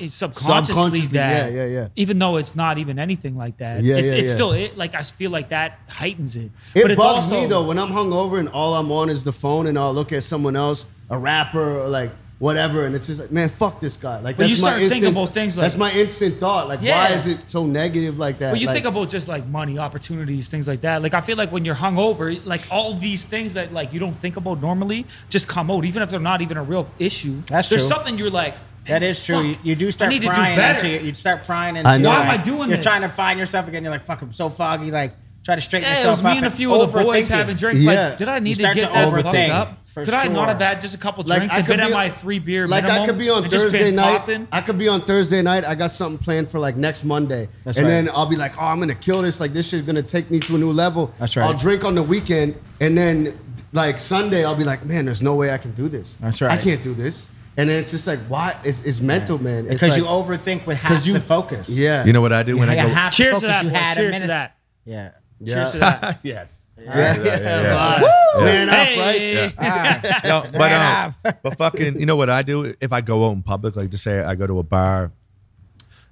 it's subconsciously Subconsciously, that. yeah. Even though it's not even anything like that. Yeah, it's yeah, yeah. still it. Like I feel like that heightens it. It but it's bugs also, me though when I'm hungover and all I'm on is the phone and I'll look at someone else, a rapper or like whatever, and it's just like, man, fuck this guy. Like But that's you start my thinking instant. about things like- that's my instant thought. Like, Yeah. why is it so negative like that? But you like, think about just like money, opportunities, things like that. Like I feel like when you're hungover, like all these things that like you don't think about normally just come out, even if they're not even a real issue. That's There's true. something you're like. That is true. Fuck, You do start I need to do prying better. into you start prying into I know. Why like, am I doing You're this? trying to find yourself again. You're like, fuck, I'm so foggy. Like, try to straighten Yeah, it yourself was up. me and a and few of the boys overthink it. having drinks. Yeah. Like, did I You need to start get to that fucked overthink, up? for Could I not sure. have had just a couple Like, drinks I and could been at be- my 3 beer Like minimum? I could be on and just Thursday been night. popping? I could be on Thursday night. I got something planned for like next Monday, That's and right. then I'll be like, oh, I'm gonna kill this. Like this shit's gonna take me to a new level. That's right. I'll drink on the weekend, and then like Sunday, I'll be like, man, there's no way I can do this. That's right. I can't do this. And then it's just like, why? It's mental, man. It's Because like, you overthink with half you- the focus. Yeah. You know what I do when I go? half the Cheers to focus that, you boy. had a Cheers to minute. that. Yeah. Cheers to that. Yes. Yeah. Yeah. Man up, Hey. right? No, Man but fucking, you know what I do if I go out in public? Like, just say I go to a bar,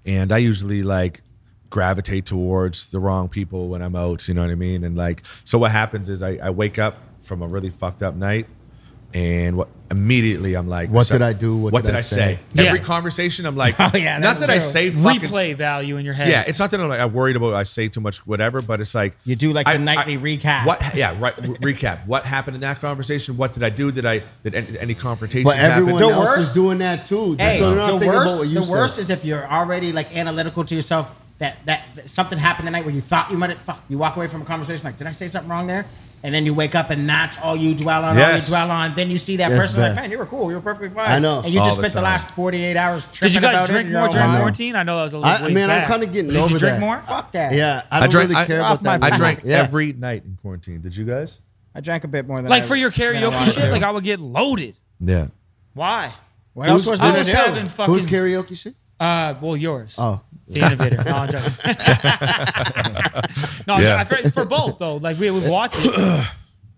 and I usually like gravitate towards the wrong people when I'm out. You know what I mean? And like, so what happens is I wake up from a really fucked up night, and what immediately I'm like, What did I do? What did I say? Yeah. Every conversation I'm like, Oh, yeah, not that's that I true. say fucking, Replay value in your head. yeah, it's not that I'm worried about I say too much whatever, but it's like You do like the nightly recap. What? Yeah, right. Recap. What happened in that conversation? What did I do? Did any confrontations But happen? everyone The else worst- is doing that too. Hey, so they're not the thinking about worst, what you the said. worst is if you're already like analytical to yourself that something happened tonight where you thought you might have, fuck, you walk away from a conversation like, did I say something wrong there? And then you wake up and that's all you dwell on, Yes. Then you see that Yes, person like, bad. man, you were cool, you were perfectly fine. I know. And you All just the spent the time. last 48 hours tripping Did you guys about drink it. more You're during all wild. quarantine? I know that was a little ways Man, I'm back. kind of getting Did over you drink that. more? Fuck that. Yeah, I don't drank. really care off about that. my I mind. drank Yeah. every night in quarantine. Did you guys? I drank a bit more than Like I- for your than I karaoke wanted shit, to. like I would get loaded. Yeah. Why? What else was I there was to do? having fucking. Who's karaoke shit? Well, yours. Oh, The innovator. No, I'm joking. No, Yeah. for both though. Like we would watch it.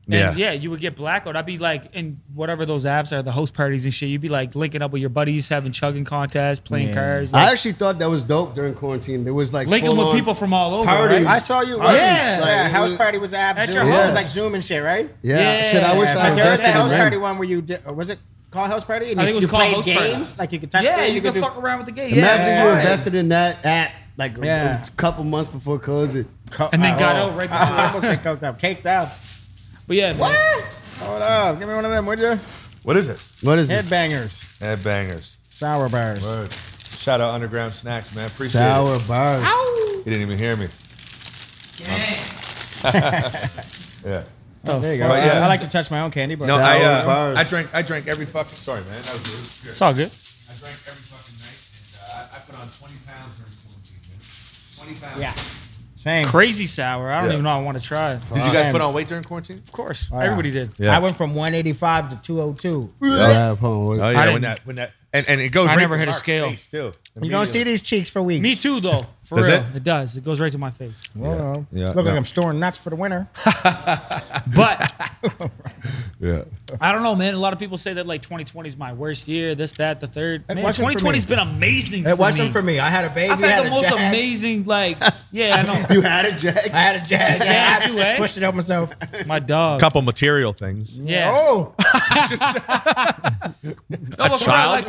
And Yeah. yeah, you would get blackout. I'd be like in whatever those apps are, the host parties and shit. You'd be like linking up with your buddies, having chugging contests, playing Yeah. cards. I Like, actually thought that was dope during quarantine. There was like linking with full-on people from all over. parties. Right? I saw you. Parties, Yeah. Yeah, like, house it was- party was At Zoom. your It was house. like Zoom and shit, right? Yeah, shit. I wish Yeah, I But there was invested a in house them. party one where you did, or was it called house party? And I think it was you called played house party. games, like you could touch Yeah, things, you could do- fuck around with the game. Imagine Yeah, you were it's fun. invested in that at like Yeah. a couple months before COVID. And then got out right before. I almost said coked up, caked up. But yeah, man. What? Hold up, give me one of them, would you? What is it? What is it? Headbangers. Headbangers. Sour bars. Word. Shout out Underground Snacks, man. Appreciate Sour it. bars. He didn't even hear me. Yeah. Oh, there you go. But yeah. I like to touch my own candy, but No, Sour bars. I drank every fucking. Sorry, man. That was good. It's all good. I drank every fucking night, and I put on 20 pounds during quarantine, man. 20 pounds. yeah, same. Crazy sour. I don't Yeah. even know I want to try. Of Did you guys put on weight during quarantine? course, Wow. everybody did. Yeah. I went from 185 to 202. Yeah, hold on. Oh I yeah, didn't- when that and it goes. I right never to hit a Mark's scale. face, too. You don't see these cheeks for weeks. Me too, though. For Does real, it? it does. It goes right to my face. Well, Yeah, look like yeah. I'm storing nuts for the winter. But Yeah. I don't know, man. A lot of people say that like 2020 is my worst year. This, that, the third. Man, wasn't for 2020's me. been amazing. It wasn't for me. I had a baby. I've had the most Jag. amazing, like, yeah, I know. You had it, Jack? I had a jag. Jag too, eh? Pushed it up myself. My dog. Couple material things. Yeah. Oh, No, but for real, like,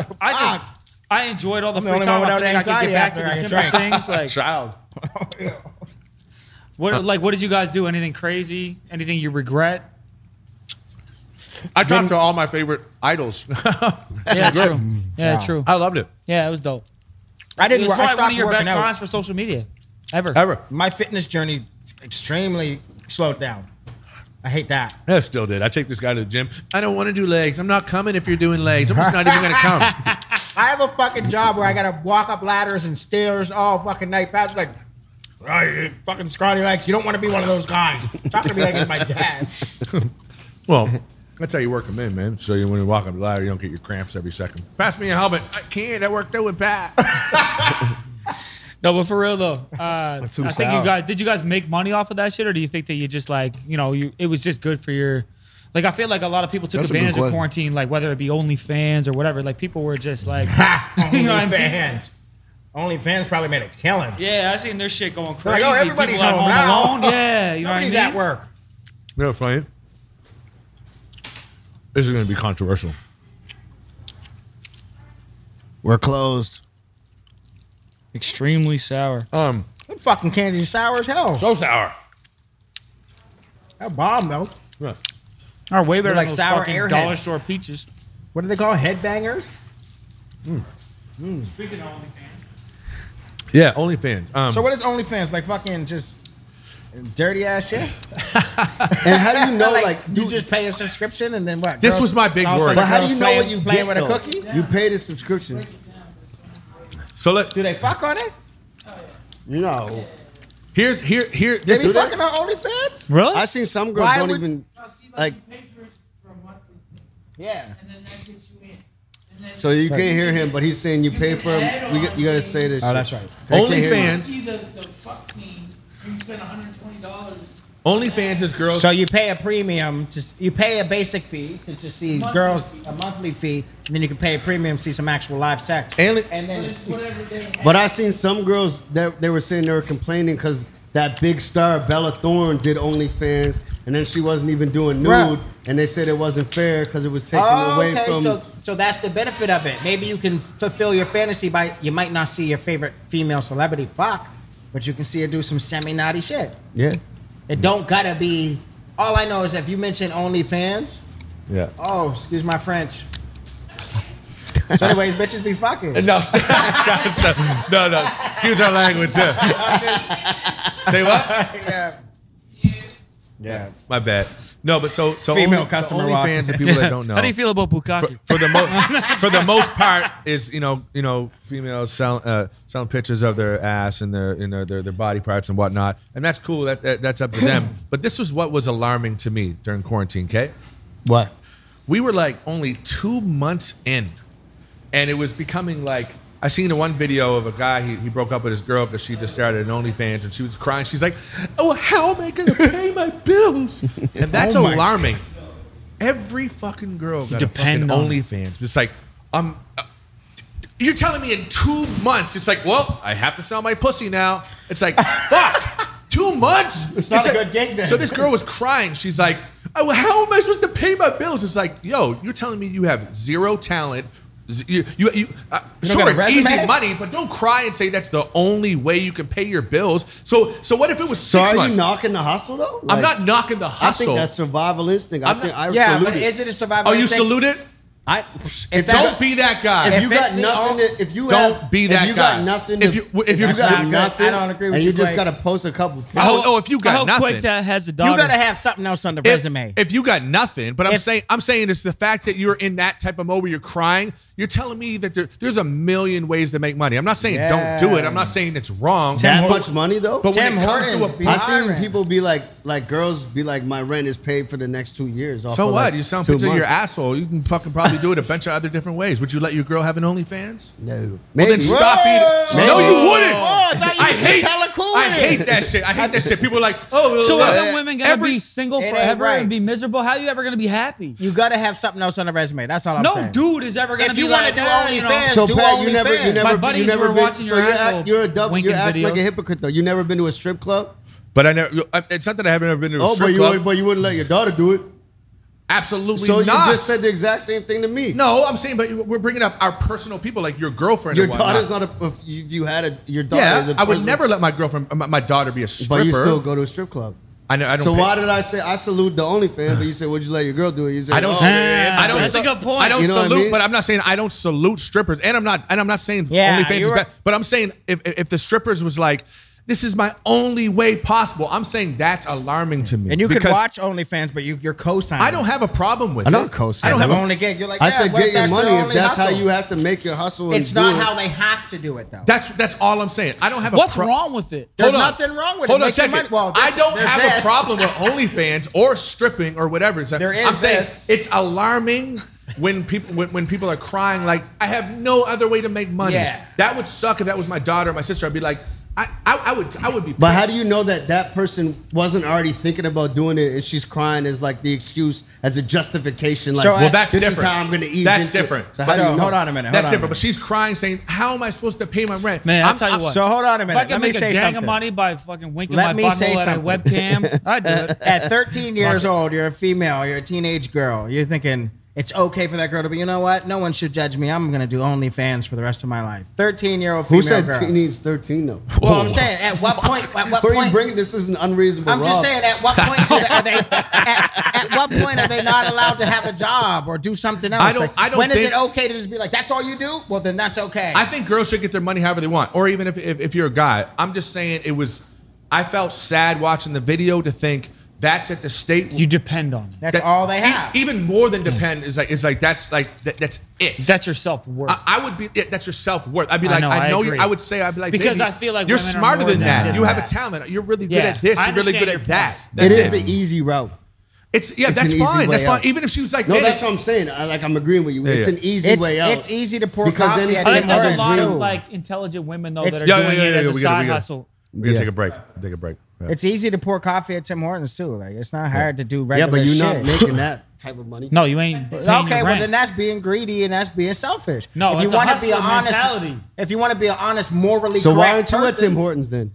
I enjoyed all the I'm the free only time. one I without think I could anxiety get back to after the I simple drank. things. Like, Child. what did you guys do? Anything crazy? Anything you regret? I talked to all my favorite idols. Yeah, true. Yeah, true. I loved it. Yeah, it was dope. I It didn't. was I probably stopped one of your working best out. times for social media ever. Ever. My fitness journey extremely slowed down. I hate that. I still did. I take this guy to the gym. I don't want to do legs. I'm not coming if you're doing legs. I'm just not even going to come. I have a fucking job where I gotta walk up ladders and stairs all fucking night. Pat's like, oh, you fucking scrawny legs. You don't want to be one of those guys. Talk to me like it's my dad. Well, that's how you work them in, man. So you, when you walk up the ladder, you don't get your cramps every second. Pass me a helmet. I can't. I worked out with Pat. No, but for real though, I too think sour. did you guys make money off of that shit, or do you think that you just like, it was just good for your, like, I feel like a lot of people took That's a good advantage of question. quarantine, like whether it be OnlyFans or whatever, like people were just like, you know what I mean? OnlyFans. OnlyFans probably made a killing. Yeah, I seen their shit going They're like, crazy. oh, everybody's People home like now. Home Alone. Yeah, you know what I Nobody's mean? at work. You know, funny. This is going to be controversial. We're closed. Extremely sour. That fucking candy's sour as hell. So sour. That bomb though. Yeah. Are way better They're like than those sour fucking airheads. dollar store peaches. What do they call headbangers? Speaking of OnlyFans. Yeah, OnlyFans. So what is OnlyFans? Like fucking just dirty ass shit? And how do you know, like, you just pay a subscription and then what? This was my big all of a worry. sudden but how do girls you know what you playing get, with a though? cookie? You paid a subscription. So let Do they fuck on it? No. here. They This be is fucking on OnlyFans? Really? I seen some girls Why don't would- even, Oh, see, like, you pay for it for a monthly thing, Yeah. and then that gets you in. And then so you can't hear him, but he's saying you pay for him. You got to say this. Oh, shit. that's right. They can't hear you. you OnlyFans. see the fuck scene, and you spend $120. OnlyFans is girls. So you pay a premium you pay a basic fee to just see Monthly girls, fee. a monthly fee, and then you can pay a premium to see some actual live sex. And And then But it's whatever they have. But I seen some girls that they were saying they were complaining because that big star Bella Thorne did OnlyFans, and then she wasn't even doing nude, Right. and they said it wasn't fair because it was taken Oh, away okay. from. So that's the benefit of it. Maybe you can fulfill your fantasy by you might not see your favorite female celebrity fuck, but you can see her do some semi naughty shit. Yeah. It don't gotta be. All I know is if you mention OnlyFans, yeah. oh, excuse my French. So anyways, bitches be fucking. No, stop. No. Excuse our language. Yeah. Say what? Yeah. Yeah. My bad. No, but so Female customer OnlyFans walking. and people that don't know. How do you feel about bukkake? for the most part is you know females selling pictures of their ass and their body parts and whatnot, and that's cool. That's up to them. But this was what was alarming to me during quarantine. Okay, What? we were like only 2 months in, and it was becoming like. I seen the one video of a guy, he broke up with his girl because she just started an OnlyFans and she was crying. She's like, oh, how am I going to pay my bills? And that's Oh my alarming. Every fucking girl got a depend fucking on- OnlyFans. It's like, you're telling me in 2 months, it's like, well, I have to sell my pussy now. It's like, fuck, 2 months? It's not a like- good gig then. So this girl was crying. She's like, oh, well, how am I supposed to pay my bills? It's like, yo, you're telling me you have zero talent. Sure, got it's a easy resume? money, but don't cry and say that's the only way you can pay your bills. So what if it was So 6 are months? you knocking the hustle though? I'm Like, not knocking the I hustle. think that's survival instinct. I I'm think not- I Yeah, salute but it. is it a survival Oh, you instinct? salute it? Don't be that guy. If you got nothing, if you got nothing, if you got nothing, I don't agree with and you. you just Quake. gotta post a couple. if you I got hope nothing, Quake has a daughter. You gotta have something else on the resume. If you got nothing, but I'm saying it's the fact that you're in that type of mode where you're crying. You're telling me that there's a million ways to make money. I'm not saying don't do it. I'm not saying it's wrong. That much money though. But when it comes to I seen people be like girls be like, my rent is paid for the next 2 years. So what? You sound picture your asshole. You can fucking probably do it a bunch of other different ways. Would you let your girl have an OnlyFans? No. Well, then stop eating. No, you wouldn't. Oh, I hate that shit. I hate that shit. People are like, oh. So are the women gonna be single It ain't forever right. and be miserable? How are you ever gonna be happy? You gotta have something else on the resume. That's all I'm saying. No dude is ever gonna If be you want like, to do you know. OnlyFans, So do Pat, you OnlyFans. never, My buddies you never were been, watching so your asshole you're a double. winking You act like a videos. hypocrite though. You never been to a strip club. But I never. It's not that I haven't ever been to a Oh, strip club. but you wouldn't let your daughter do it. Absolutely So not. you just said the exact same thing to me. No, I'm saying, but we're bringing up our personal people, like your girlfriend. Your and whatnot. daughter's not a. If you had your daughter, Yeah, I would never let my girlfriend, my daughter, be a stripper. But you still go to a strip club. I know. I don't. So pay. why did I say I salute the OnlyFans? But you said, would you let your girl do it? You said, I don't. oh, That's a good point. I don't You know what I salute, mean? but I'm not saying I don't salute strippers, and I'm not saying Yeah, OnlyFans is you're bad. But I'm saying if the strippers was like, this is my only way possible, I'm saying that's alarming to me. And you could because watch OnlyFans, but you're co-signing. I don't have a problem with I'm it. not co-signing. I don't That's have the a only gig. You're like, I yeah, said what get your that's money their if only that's how hustle? you have to make your hustle. It's and not do it. how they have to do it though. That's all I'm saying. I don't have a What's wrong with it? There's Hold on. nothing wrong with it. Hold on, Make your check money. it. Well, I this- don't there's have this. a problem with OnlyFans or stripping or whatever. There is I'm saying this. it's alarming when people are crying like, I have no other way to make money. Yeah. That would suck if that was my daughter or my sister. I'd be like, I would be pissed. But how do you know that person wasn't already thinking about doing it and she's crying as like the excuse, as a justification? Like, So, Well, that's this different. is how I'm going to ease That's into it. different. So how do So you know? hold on a minute. That's hold on a different. But she's crying saying, how am I supposed to pay my rent? Man, I'll tell you what. So hold on a If minute. I can Let me make a say gang something. of money by fucking winking Let my me butthole say at a something. webcam, I'd do it. At 13 years old, you're a female, you're a teenage girl. You're thinking it's okay for that girl to be, you know what? No one should judge me. I'm going to do OnlyFans for the rest of my life. 13-year-old female Who said girl. teenage 13 though? Well, I'm saying, at what point? At what Where are you point? bringing this? Is an unreasonable. I'm just rob. saying, at what point are they at what point are they not allowed to have a job or do something else? I don't when is think- it okay to just be like, that's all you do? Well, then that's okay. I think girls should get their money however they want, or even if you're a guy. I'm just saying I felt sad watching the video to think that's at the state. You depend on it. that's all they have. Even more than depend is like that's it. That's your self-worth. I would be. That's your self worth. I'd be I like, know, I I know agree. you. I would say, I'd be like, Because baby, I feel like you're women are smarter more than than that. just You have a that. talent. You're really good Yeah, at this. I You're really good understand at your that. points. That's It is it. the easy route. It's It's that's an easy fine. way That's fine. out. Even if she was like, No, hey, that's what I'm saying. I'm agreeing with you. Yeah, It's yeah. an easy way out. It's easy to pour Because coffee then at I it's think Tim there's a Hortons, lot too. of like intelligent women though It's- that are Yeah, doing yeah, it yeah, as a we gotta- side we gotta- hustle. we're gonna take a break. Take a break. Yeah. It's easy to pour coffee at Tim Hortons too. Like it's not hard to do Yeah, regular but you're shit. not making that type of money. No, you ain't. paying Okay, your well rent. then that's being greedy and that's being selfish. No, if it's you a want to be hustler an honest, mentality. if you want to be an honest, morally So why correct aren't you at Tim person, Hortons then?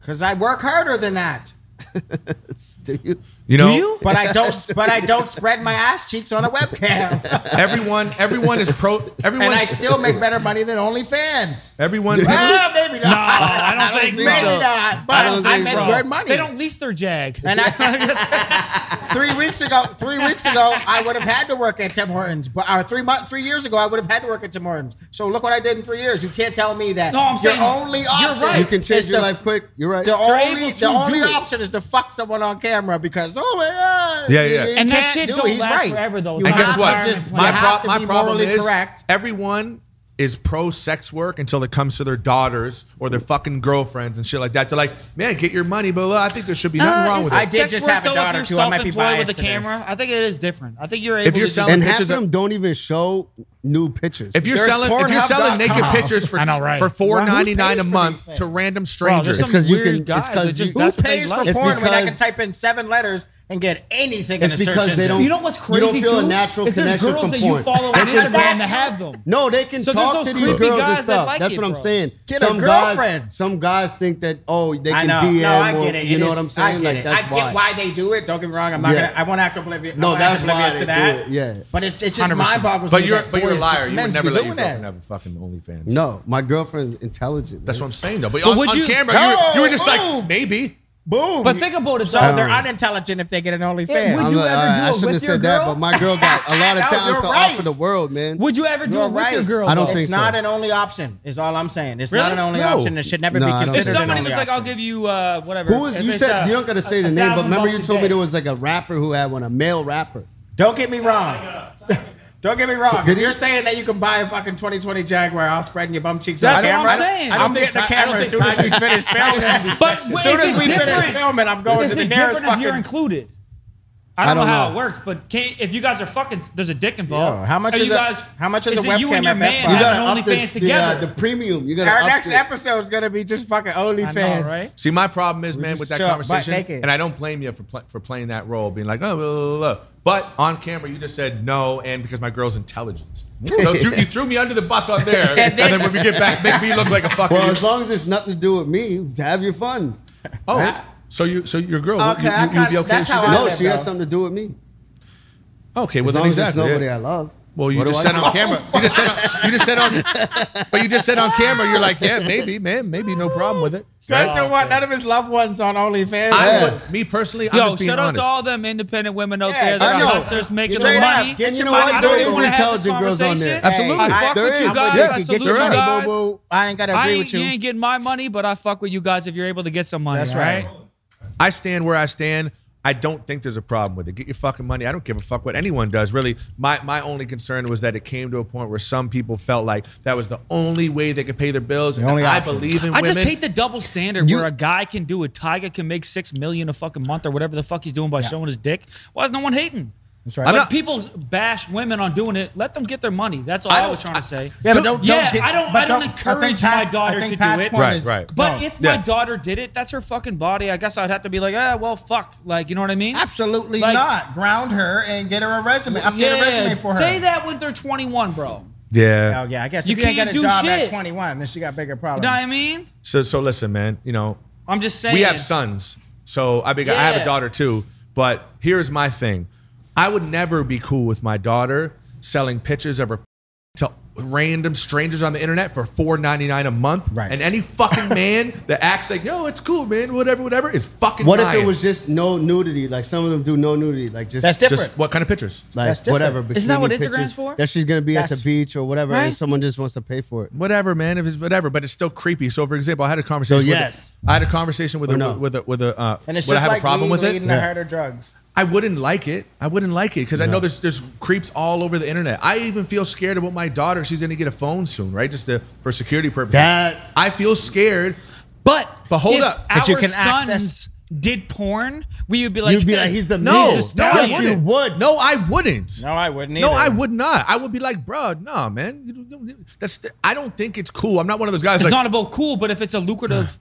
because I work harder than that. Do you? You know, Do you? But I don't spread my ass cheeks on a webcam. everyone is pro. Everyone. And I still make better money than OnlyFans. Everyone. Well, maybe not. No, I don't think maybe so. not. But I don't I think make so. good money. They don't lease their Jag. And 3 weeks ago, I would have had to work at Tim Hortons. But 3 years ago, I would have had to work at Tim Hortons. So look what I did in 3 years. You can't tell me that. No, I'm saying your only you're option. right. You can change is your to- life quick. You're right. The only able to do it. option is to fuck someone on camera because oh my god. Yeah, yeah. You And that can't shit do it. don't He's last right. forever, though. You And have guess to what? just- you My have to be problem morally is correct. everyone is pro sex work until it comes to their daughters or their fucking girlfriends and shit like that. They're like, man, get your money, but I think there should be nothing wrong with I it. did just have a daughter, if too. you're I might be self-employed with biased a to camera. this. I think it is different. I think you're able If you're to selling And half of pictures them don't even show nude pictures. If you're There's selling Pornhub.com. naked pictures for I know, right. for $4.99 Well, a who pays month for these to things? random Bro, strangers, there's It's some 'cause you weird can- it's guys 'cause that just you- Who that's what they pays for like. It's porn when I can because- type in 7 letters and get anything in It's a search because they engine? don't. You know what's You crazy don't feel a too? natural Is there's connection girls from that porn. you follow on And is Instagram that that have them. No, they can So there's talk those to these creepy girls guys and that stuff. like That's it, what I'm bro. saying. Get a girlfriend. Some guys think that they I can know. DM. No, I or, get it. You It know is- what I'm I saying? get Like it. that's I get why they do it. Don't get me wrong. I'm not Yeah. gonna. I won't act oblivious. No, I'm not that's oblivious why to they that. do it, yeah. But it just 100%. mind boggles but me. you're that a boys liar. You would men's never be let your doing girlfriend that. have a fucking OnlyFans. No, my girl's intelligent. That's man. what I'm saying though. But But on, would on you- camera, No, you were just boom. like maybe. Boom. But think about it. So though. they're unintelligent if they get an OnlyFans. Would you ever do I it shouldn't with have your said that, girl? but my girl got a lot of No, talents you're to right. offer the world, man. Would you ever do You're it with your right. girl? I don't though? think It's so. not an only option, is all I'm saying. It's Really? not an only No. option. It should never No, be I don't considered If think somebody an was only like, "I'll option. give you whatever," Who was if you it's, said you don't got to say the name, but remember you $1,000 told me a there day. was like a rapper who had one, a male rapper. Don't get me wrong. Don't get me wrong. If you're saying that you can buy a fucking 2020 Jaguar, I'll spreading your bum cheeks That's on what camera. I'm saying. I'm getting the camera as soon as we finish filming. But As soon as we finish different? filming, I'm going Is to the it nearest different if you're fucking. included? I don't know don't how know. it works, but if you guys are fucking, there's a dick involved. Yo, how much Are is you a- guys? how much is a it you webcam and your at Best man Buy? You having gotta up OnlyFans together? the premium. You gotta Our up next the- episode is gonna be just fucking I OnlyFans. know, right? See, my problem is, man, just with that show up butt conversation, naked. and I don't blame you for playing that role, being like, oh, blah, blah, blah. But on camera, you just said no, and because my girl's intelligent. So you threw me under the bus on there, and then when we get back, make me look like a fucking. Well, as long as it's nothing to do with me, have your fun. oh, right? so your girl, Okay, I you'd be kinda- okay? that's with how she I did? No, live, she has though. something to do with me. Okay, well As then long as exactly. it's nobody yeah. I love. Well, you What just do I said know? on camera. You just said on. But you just said on camera. You're like, yeah, maybe, man, maybe no problem with it. Says the one, none of his loved ones on OnlyFans. I would, me personally, I'm Yo, just being shout out honest. to all them independent women out Yeah, there that I are know. hustlers making Straight the up, money. get And you your know money. what? I There don't is even want to have this intelligent girls on conversation. there. Absolutely. I fuck There with you is. guys. Yeah, I get salute your you money, guys. Boo, boo. I ain't gotta agree with You you. ain't getting my money, but I fuck with you guys if you're able to get some money. That's all right. I stand where I stand. I don't think there's a problem with it. Get your fucking money. I don't give a fuck what anyone does. Really, my only concern was that it came to a point where some people felt like that was the only way they could pay their bills. And only I option. believe in I women. just hate the double standard where a guy can do it. Tiger can make $6 million a fucking month or whatever the fuck he's doing by showing his dick. Why is no one hating? That's right. I'm But not- people bash women on doing it. Let them get their money. That's all I was trying to say. Yeah, but don't. Yeah, don't I don't encourage my daughter to do it. Right. But if my Yeah. daughter did it, that's her fucking body. I guess I'd have to be like, well, fuck. Like, you know what I mean? Absolutely Like- not. Ground her and get her a resume. Update a resume for her. Say that when they're 21, bro. Yeah. Oh yeah, I guess You if you ain't can't get a do job at shit. 21, then she got bigger You problems. know what I mean? So listen, man. You know, I'm just saying. we have sons. So I have Yeah. a daughter too. But here's my thing. I would never be cool with my daughter selling pictures of her to random strangers on the internet for $4.99 a month. Right. And any fucking man that acts like, yo, it's cool, man, whatever, is fucking What lying. if it was just no nudity? Like some of them do no nudity. Like just That's different. Just what kind of pictures? like That's different. whatever. Isn't that what bikini Instagram's pictures for? That she's gonna be at the That's- beach or whatever, Right. and someone just wants to pay for it. Whatever, man. If it's whatever, but it's still creepy. So, for example, I had a conversation. So, with yes. I had a conversation with Or a no? with a And it's would I just have like a problem weed with it? leading to harder drugs. I wouldn't like it. I wouldn't like it because I know there's creeps all over the internet. I even feel scared about my daughter. She's gonna get a phone soon, right? Just for security purposes. I feel scared. But hold if up. our But you can sons access- did porn, we would be like, You'd be like, he's the No, man. Jesus, no, Daddy. I Yes, you wouldn't. would. No, I wouldn't. No, I wouldn't No, either. I would not. I would be like, bro, no, man. I don't think it's cool. I'm not one of those guys. it's like, not about cool, but if it's a lucrative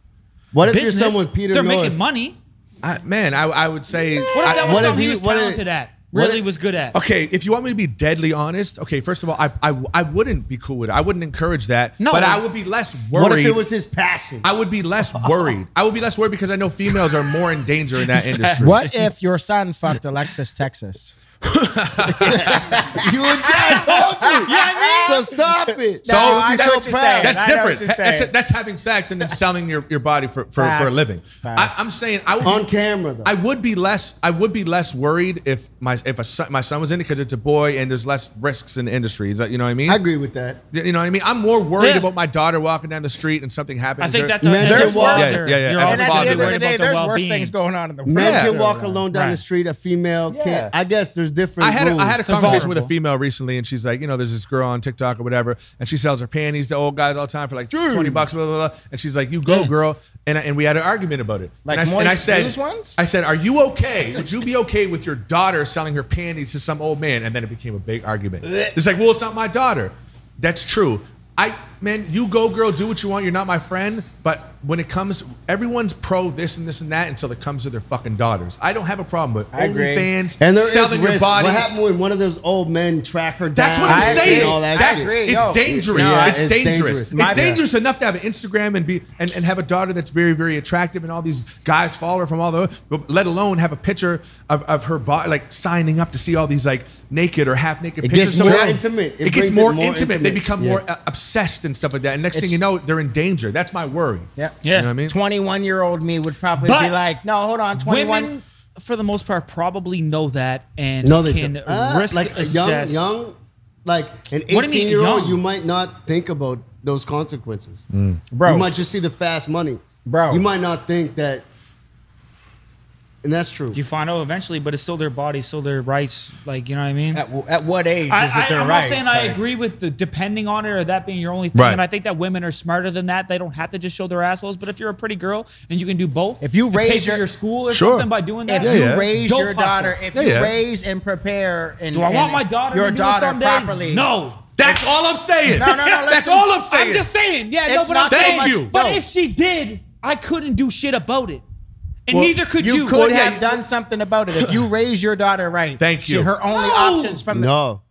What if business, you're someone Peter they're North? making money. I would say. What if that was what if something he he- was what if- talented at? what Really if- was good at? Okay, if you want me to be deadly honest, okay, first of all, I wouldn't be cool with it. I wouldn't encourage that. No. But I would be less worried. What if it was his passion? I would be less worried. I would be less worried because I know females are more in danger in that industry. What if your son fucked Alexis Texas? You and Dad told you. So stop it. So No, I that- know what you're saying. that's I know what different. you're saying. That's having sex and then selling your body for a Facts. living. Facts. I'm saying I would On be, camera though. I would be less worried if my son was in it because it's a boy and there's less risks in the industry. Is that, you know what I mean? I agree with that. You know what I mean? I'm more worried Yeah. about my daughter walking down the street and something happens. I think that's Man, a there's worse. worse. Yeah. You're As a always And at the father, end of the worried day, about their there's worse well-being. things going on in the world. Men Yeah. can walk alone down Right. the street. A female Yeah. can't. I guess there's different. I had a rules. conversation with a vulnerable. female recently, and she's like, you know, there's this girl on TikTok or whatever, and she sells her panties to old guys all the time for like $20, blah, blah, blah. And she's like, you go, girl. And we had an argument about it. Like and I moist said, loose ones? I said, are you okay? Would you be okay with your daughter selling her panties to some old man? And then it became a big argument. It's like, well, it's not my daughter. That's true. Man, you go, girl, do what you want. You're not my friend. But when it comes, everyone's pro this and this and that until it comes to their fucking daughters. I don't have a problem with I agree. OnlyFans, And there is selling your risk. body. What happened when one of those old men track her down? That's what I'm I agree. saying. All that That's, shit. agree. it's Yo, dangerous. yeah, it's it's dangerous. dangerous. It's dangerous enough to have an Instagram and have a daughter that's very, very attractive and all these guys follow her from all the, but let alone have a picture of her body, like signing up to see all these like naked or half naked It pictures. gets more yeah, intimate. It gets brings more it more intimate. They intimate. become Yeah. more obsessed and stuff like that. And next thing you know, they're in danger. That's my worry. Yeah. Yeah. You know what I mean? 21-year-old me would probably But be like, no, hold on, 21. Women, for the most part, probably know that and No, they can don't. risk like a assess. young, like an What do you mean 18-year-old, young? you might not think about those consequences. Bro. You might just see the fast money. Bro. You might not think that, and that's true. You find out eventually, but it's still their body, still their rights. Like, you know what I mean? At what age is it their I'm right? not saying I agree with the depending on it or that being your only thing. Right. And I think that women are smarter than that. They don't have to just show their assholes. But if you're a pretty girl and you can do both, If you and pay raise for your- your school or Sure. something by doing that, If you yeah. raise Dope your daughter, hustle. if Yeah, you yeah. raise and prepare, and do I want and my daughter your to do it daughter someday? properly? No. That's all I'm saying. No, That's listen. all I'm saying. I'm just saying. Yeah, It's no, but I'm not so saying. much- Thank you. But no. if she did, I couldn't do shit about it. And Well, neither could You you. could Well, yeah, have done something about it if you raise your daughter right. Thank you. Her only No. options from the No.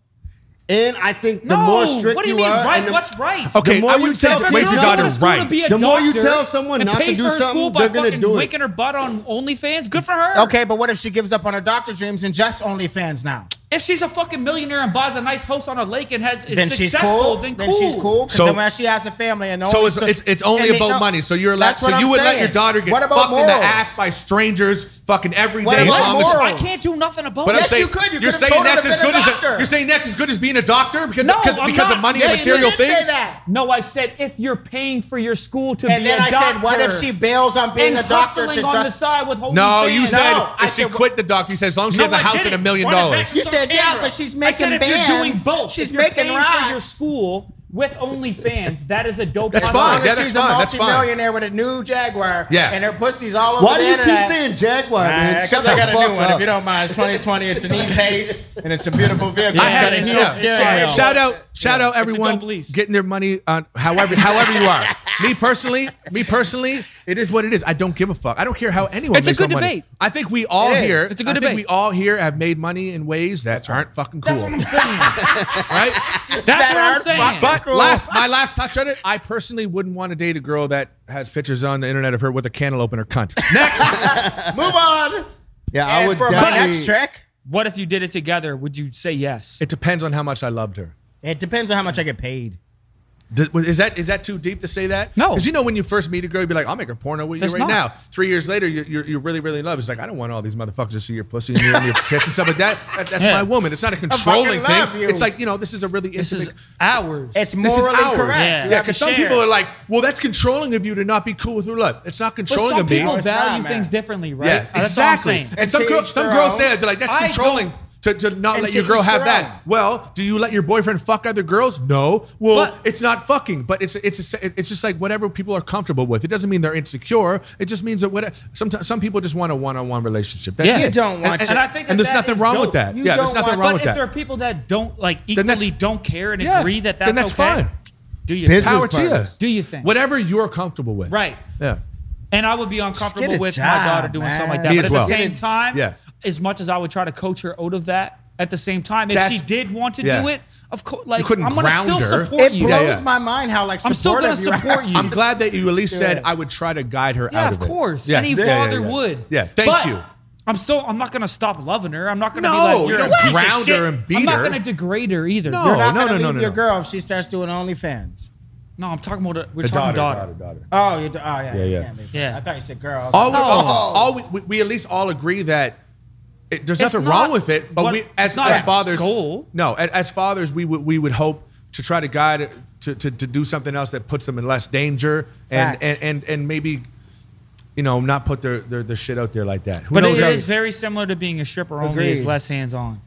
And I think the No, more strict what do you you mean are, right? and the- What's right? Okay, The more I you wouldn't say tell If a raise girl your goes daughter to school to right. be a The more you doctor tell someone and not to pays do for her something, school by they're gonna fucking do it. winking her butt on OnlyFans, good for her. Okay, but what if she gives up on her doctor dreams and just OnlyFans now? If she's a fucking millionaire and buys a nice house on a lake and is Then she's successful, cool. then cool. Then she's cool. Because So- then when she has a family and So it's only and they- about no, money. So you're allowed. that's what So you I'm would let saying. your daughter get What about fucked in the morals? ass by strangers fucking every What day. about as long as- morals? I can't do nothing about But it. I'm Yes, saying, you could. You you're could've saying told her that's to as be a good as doctor. you're saying that's as good as being a doctor because No, because I'm of not. money Yes, and you material did say things. that. No, I said if you're paying for your school to And be then a I doctor. said, what if she bails on being and a doctor hustling to on the just? side with holding No, you fans? said No, I if she said- quit the doctor, you said as long as she No, has a I house didn't. and $1 million. Run it back to You some said, yeah, camera. but she's I said making if you're doing bands. both, She's if you're making paying for your rocks. school with OnlyFans, that is a dope. That's hustle. fine. As long Yeah, as that's she's a fine. That's fine. multi-millionaire with a new Jaguar, Yeah. and her pussy's all over Why the do you keep internet. saying Jaguar, man? Shut Because the I got a fuck new one. up. If you don't mind, it's 2020. It's an E-Pace, and it's a beautiful vehicle. Yeah, It's got a it's huge dope. steering Yeah. wheel. Shout out everyone dope lease. getting their money on however you are. Me personally, it is what it is. I don't give a fuck. I don't care how anyone It's a makes good their money. debate. I think we all It is. here. It's a good I think debate. we all here have made money in ways that aren't fucking cool. That's what I'm saying. right? That's what I'm aren't saying. fucking But cool. my last touch on it, I personally wouldn't want to date a girl that has pictures on the internet of her with a cantaloupe in her cunt. Next. Move on. Yeah, I And would for my definitely. next trick, What if you did it together? Would you say yes? It depends on how much I loved her. it depends on how much I get paid. Is that too deep to say that? No. Because you know when you first meet a girl, you'd be like, I'll make her porno with you That's right not. now. 3 years later, you're really, really in love. It's like, I don't want all these motherfuckers to see your pussy and your tits and stuff like that. That's Yeah. my woman. It's not a controlling thing. love you. It's like, this is a really This intimate. is ours. It's This is morally ours. correct. Yeah. You Yeah, have to because some share. people are like, well, that's controlling of you to not be cool with your love. It's not but controlling some of me. people it's not, value man. things differently, right? Yes, That's all I'm exactly. saying. And some To girls, each some their girls own. say it. They're like, that's I controlling don't- to not And let to your girl each have their that. own. Well, do you let your boyfriend fuck other girls? No. Well, But- it's not fucking, but it's just like whatever people are comfortable with. It doesn't mean they're insecure. It just means that sometimes some people just want a one-on-one relationship. That's Yeah. it. You don't want and, to- And I think that and there's that nothing is wrong dope. with that. You Yeah, there's don't nothing want- wrong But with if there are that. people that don't Then that's- equally don't care and Yeah. agree that Then that's that's okay, fine. do you Business Power to you. partners. do you think? Whatever you're comfortable with. Right. Yeah. And I would be uncomfortable get a with my job, daughter doing something like that. Me But as at well. the same time, Yeah. as much as I would try to coach her out of that, at the same time, if That's- she did want to yeah. do it, of course, like couldn't I'm gonna ground still her. support It you. blows Yeah. my mind how like I'm still gonna supportive you are. support you. I'm glad that you at least said Yeah. I would try to guide her Yeah, out of of it. course. Yes. Any Yeah, yeah, father yeah. would. Yeah, thank But you. I'm not gonna stop loving her. I'm not gonna No, be like you you're don't a piece of ground shit. her and beat I'm not her. gonna degrade her either. No. You're not no, gonna no, leave no, your no. girl if she starts doing OnlyFans. No, I'm talking about we're talking daughter. Oh, you do. Oh, yeah, Yeah, yeah. Yeah. I thought you said girls. We at least all agree that there's It's nothing not wrong with it. But what- we, it's as not a fathers, goal. No, as fathers, we would hope to try to guide it to do something else that puts them in less danger Facts. and maybe not put their shit out there like that. Who But knows it how- is very similar to being a stripper. Only it's Agreed. less hands on.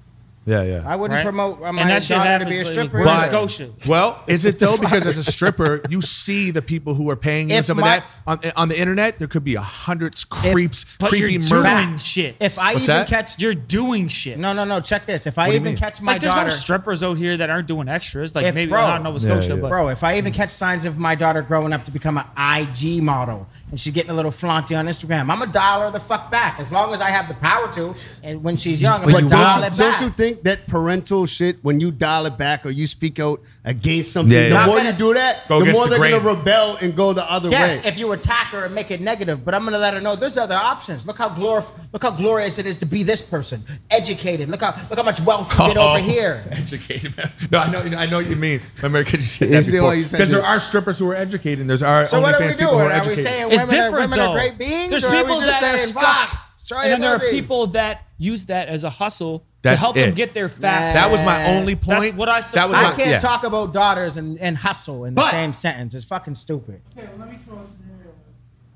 Yeah. I wouldn't Right? promote my And that shit daughter to happens be a with stripper. We're in either. Scotia. Well, is it though? Because as a stripper, you see the people who are paying you and If some my- of that on the internet. There could be 100 creeps, But creepy you're murder. doing shit. If I What's even that? catch, You're doing shit. no. Check this. If I do you even mean? catch my Like there's daughter, no strippers out here that aren't doing extras. Like If- maybe bro. not in Nova Scotia, Yeah. but bro, if I even catch signs of my daughter growing up to become an IG model and she's getting a little flaunty on Instagram, I'm a dollar the fuck back as long as I have the power to. And when she's young, I'm But gonna you dial won't. it back. Don't you think think that parental shit, when you dial it back or you speak out against something, Yeah, the yeah. more you do that, Go the against more the they're going grain. to rebel and go the other Yes, way. if you attack her and make it negative, but I'm gonna let her know there's other options. Look how glorious it is to be this person, educated. Look how much wealth you get over here. Educated. No, I know what you mean. Remember, could you say You that see before? why you said Because there that? are strippers who are educated, and there's our So what are we OnlyFans people who doing? are Are we educated. saying It's women different, are though. great beings? There's or are we people just that are saying, stuck. fuck, show And your then there are pussy? people that use that as a hustle to That's help them it. get there fast. That was my only point. That's what I said. That was I my, can't yeah. talk about daughters and hustle in the But- same sentence. It's fucking stupid. Okay, well, let me throw a scenario.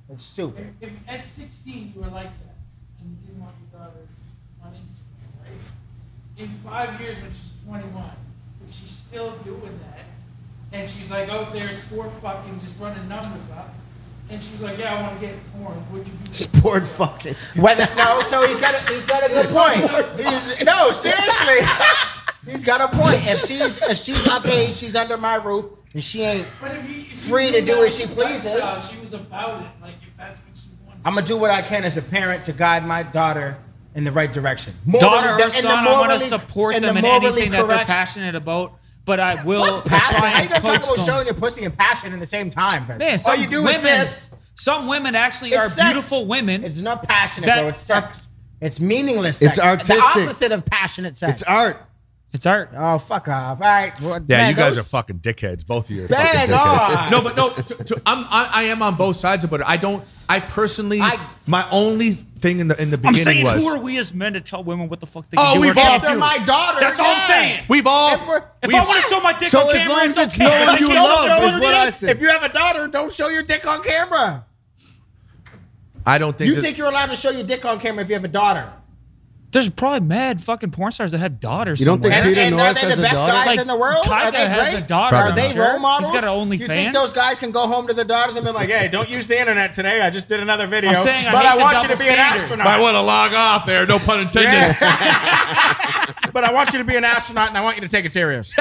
It's stupid. If at 16 you were like that and you didn't want your daughter on Instagram, right? In 5 years when she's 21, if she's still doing that, and she's like out there sport fucking just running numbers up, and she's like, yeah, I want to get porn, would you be Sport fucking. No, so he's got a good point. No, seriously. He's got a point. If she's of age, she's under my roof, and she ain't But if you free to knew do that as she was a pleases. lifestyle, she was about it, like if that's what she wanted. I'm gonna do what I can as a parent to guide my daughter in the right direction. Daughter Morally- or in the son, I'm going to morally- support in the them in morally anything that they're correct- passionate about. But I will Passion. try How you and gonna talk coach about them. showing your pussy and passion in the same time? Bro? Man, all some you do women, is this. Some women actually It's are sex. beautiful women. It's not passionate, That bro. It's sex. It's meaningless sex. It's artistic. The opposite of passionate sex. It's art. It's art. Oh, fuck off. All right. Well, Yeah, man, you guys those- are fucking dickheads. Both of you are Bang fucking dickheads. on. No, but no, I am on both sides about it. I personally, my only thing in the I'm beginning saying, was, who are we as men to tell women what the fuck they Oh, can do we've or can't all- do? After my daughter. That's all I'm yeah. saying. we've all, If we're- If we've- I want to show my dick So on as camera, long it's as it's okay. no But one I you can't love, show is her what I dick. said. If you have a daughter, don't show your dick on camera. I don't think You that- think you're allowed to show your dick on camera if you have a daughter? There's probably mad fucking porn stars that have daughters. You don't think somewhere. Peter And are Norris they has the a best daughter? guys Like, in the world? Tyga Are they has great? a daughter, Are I'm they sure. role models? He's got an You think OnlyFans. those guys can go home to their daughters and be like, "Hey, don't use the internet today. I just did another video, I'm saying I but hate I the want you to double be an standard. astronaut. might want to log off there. No pun intended. But I want you to be an astronaut, and I want you to take it serious."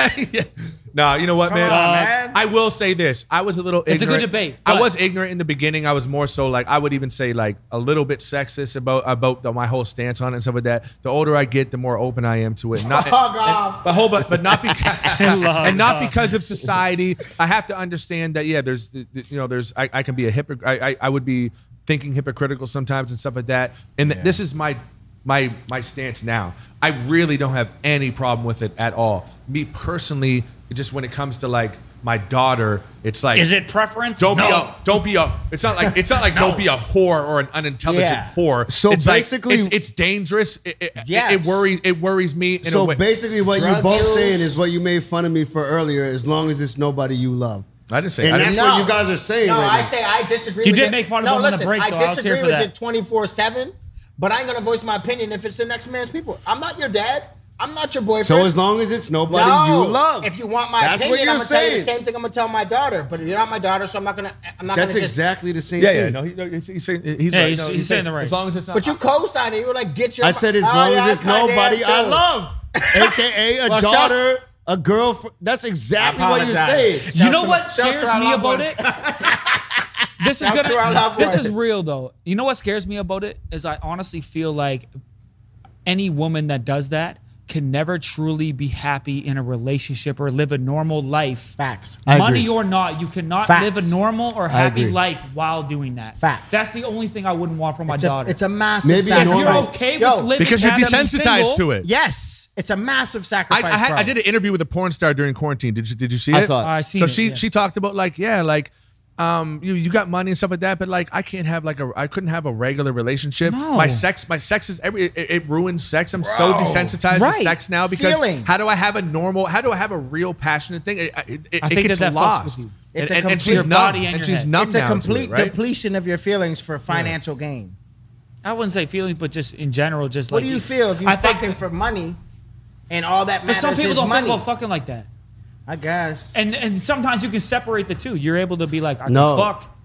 No, you know what, Come man? on, man. I will say this. I was a little ignorant. It's a good debate, I but- was ignorant in the beginning. I was more so like, I would even say like a little bit sexist about my whole stance on it and stuff like that. The older I get, the more open I am to it. Not, but not because and not because of society. I have to understand that, yeah, there's I can be a hypocrite. I would be thinking hypocritical sometimes and stuff like that. And this is my stance now. I really don't have any problem with it at all. Me personally, just when it comes to like my daughter, it's like, Is it preference? don't No. be a. It's not like don't be a whore or an unintelligent Yeah. whore. So it's basically- like, it's dangerous. Yes. It worries me. In a So way. basically, what you Drug both use. saying is what you made fun of me for earlier. As long as it's nobody you love, I didn't say. and I that's didn't, what you guys are saying. No, right I now. say I disagree. You with did it. make fun of no, him on the listen, break, I though. I was disagree here for with that. it 24/7. But I ain't gonna voice my opinion if it's the next man's people. I'm not your dad. I'm not your boyfriend. So as long as it's nobody no, you love, if you want my That's what opinion, you're I'm gonna tell you the saying. same thing I'm gonna tell my daughter. But you're not my daughter, so I'm not gonna. that's gonna just. exactly the same yeah, thing. no, he's saying he's Yeah, right. he's- No, he's saying the right. As long as it's not. But you co-signed it. You were like, get your. I said as Oh, long yeah, as it's I kinda nobody am I too. love, aka a Well, daughter, a girlfriend. That's exactly what you're apologize. saying. You Shouts know to- what shouts scares to our me loved about ones. it? This is Shouts to our loved This is ones. real though. You know what scares me about it is I honestly feel like any woman that does that can never truly be happy in a relationship or live a normal life. Facts. I Money agree. or not, you cannot Facts. live a normal or happy agree. life while doing that. Facts. That's the only thing I wouldn't want from my It's daughter. a massive Maybe if sacrifice. you're normal. okay Yo, with living because you're having desensitized single, to it. Yes, it's a massive sacrifice. I bro. did an interview with a porn star during quarantine. Did you see it? I saw it. I seen So it, she talked about like, yeah, like you got money and stuff like that, but like I couldn't have a regular relationship. No. My sex is it ruins sex. I'm so desensitized to Right. sex now because Feeling. how do I have a real passionate thing? It I think gets that fucks lost. with you. It's and a she's complete- Your numb, body and and your she's head. numb It's a now to complete it, right? depletion of your feelings for financial gain. I wouldn't say feelings, but just in general, just What like do you feel if you I think- fucking for money and all that But matters some people is don't money? think about fucking like that. I guess. And sometimes you can separate the two. You're able to be like, I No. can fuck.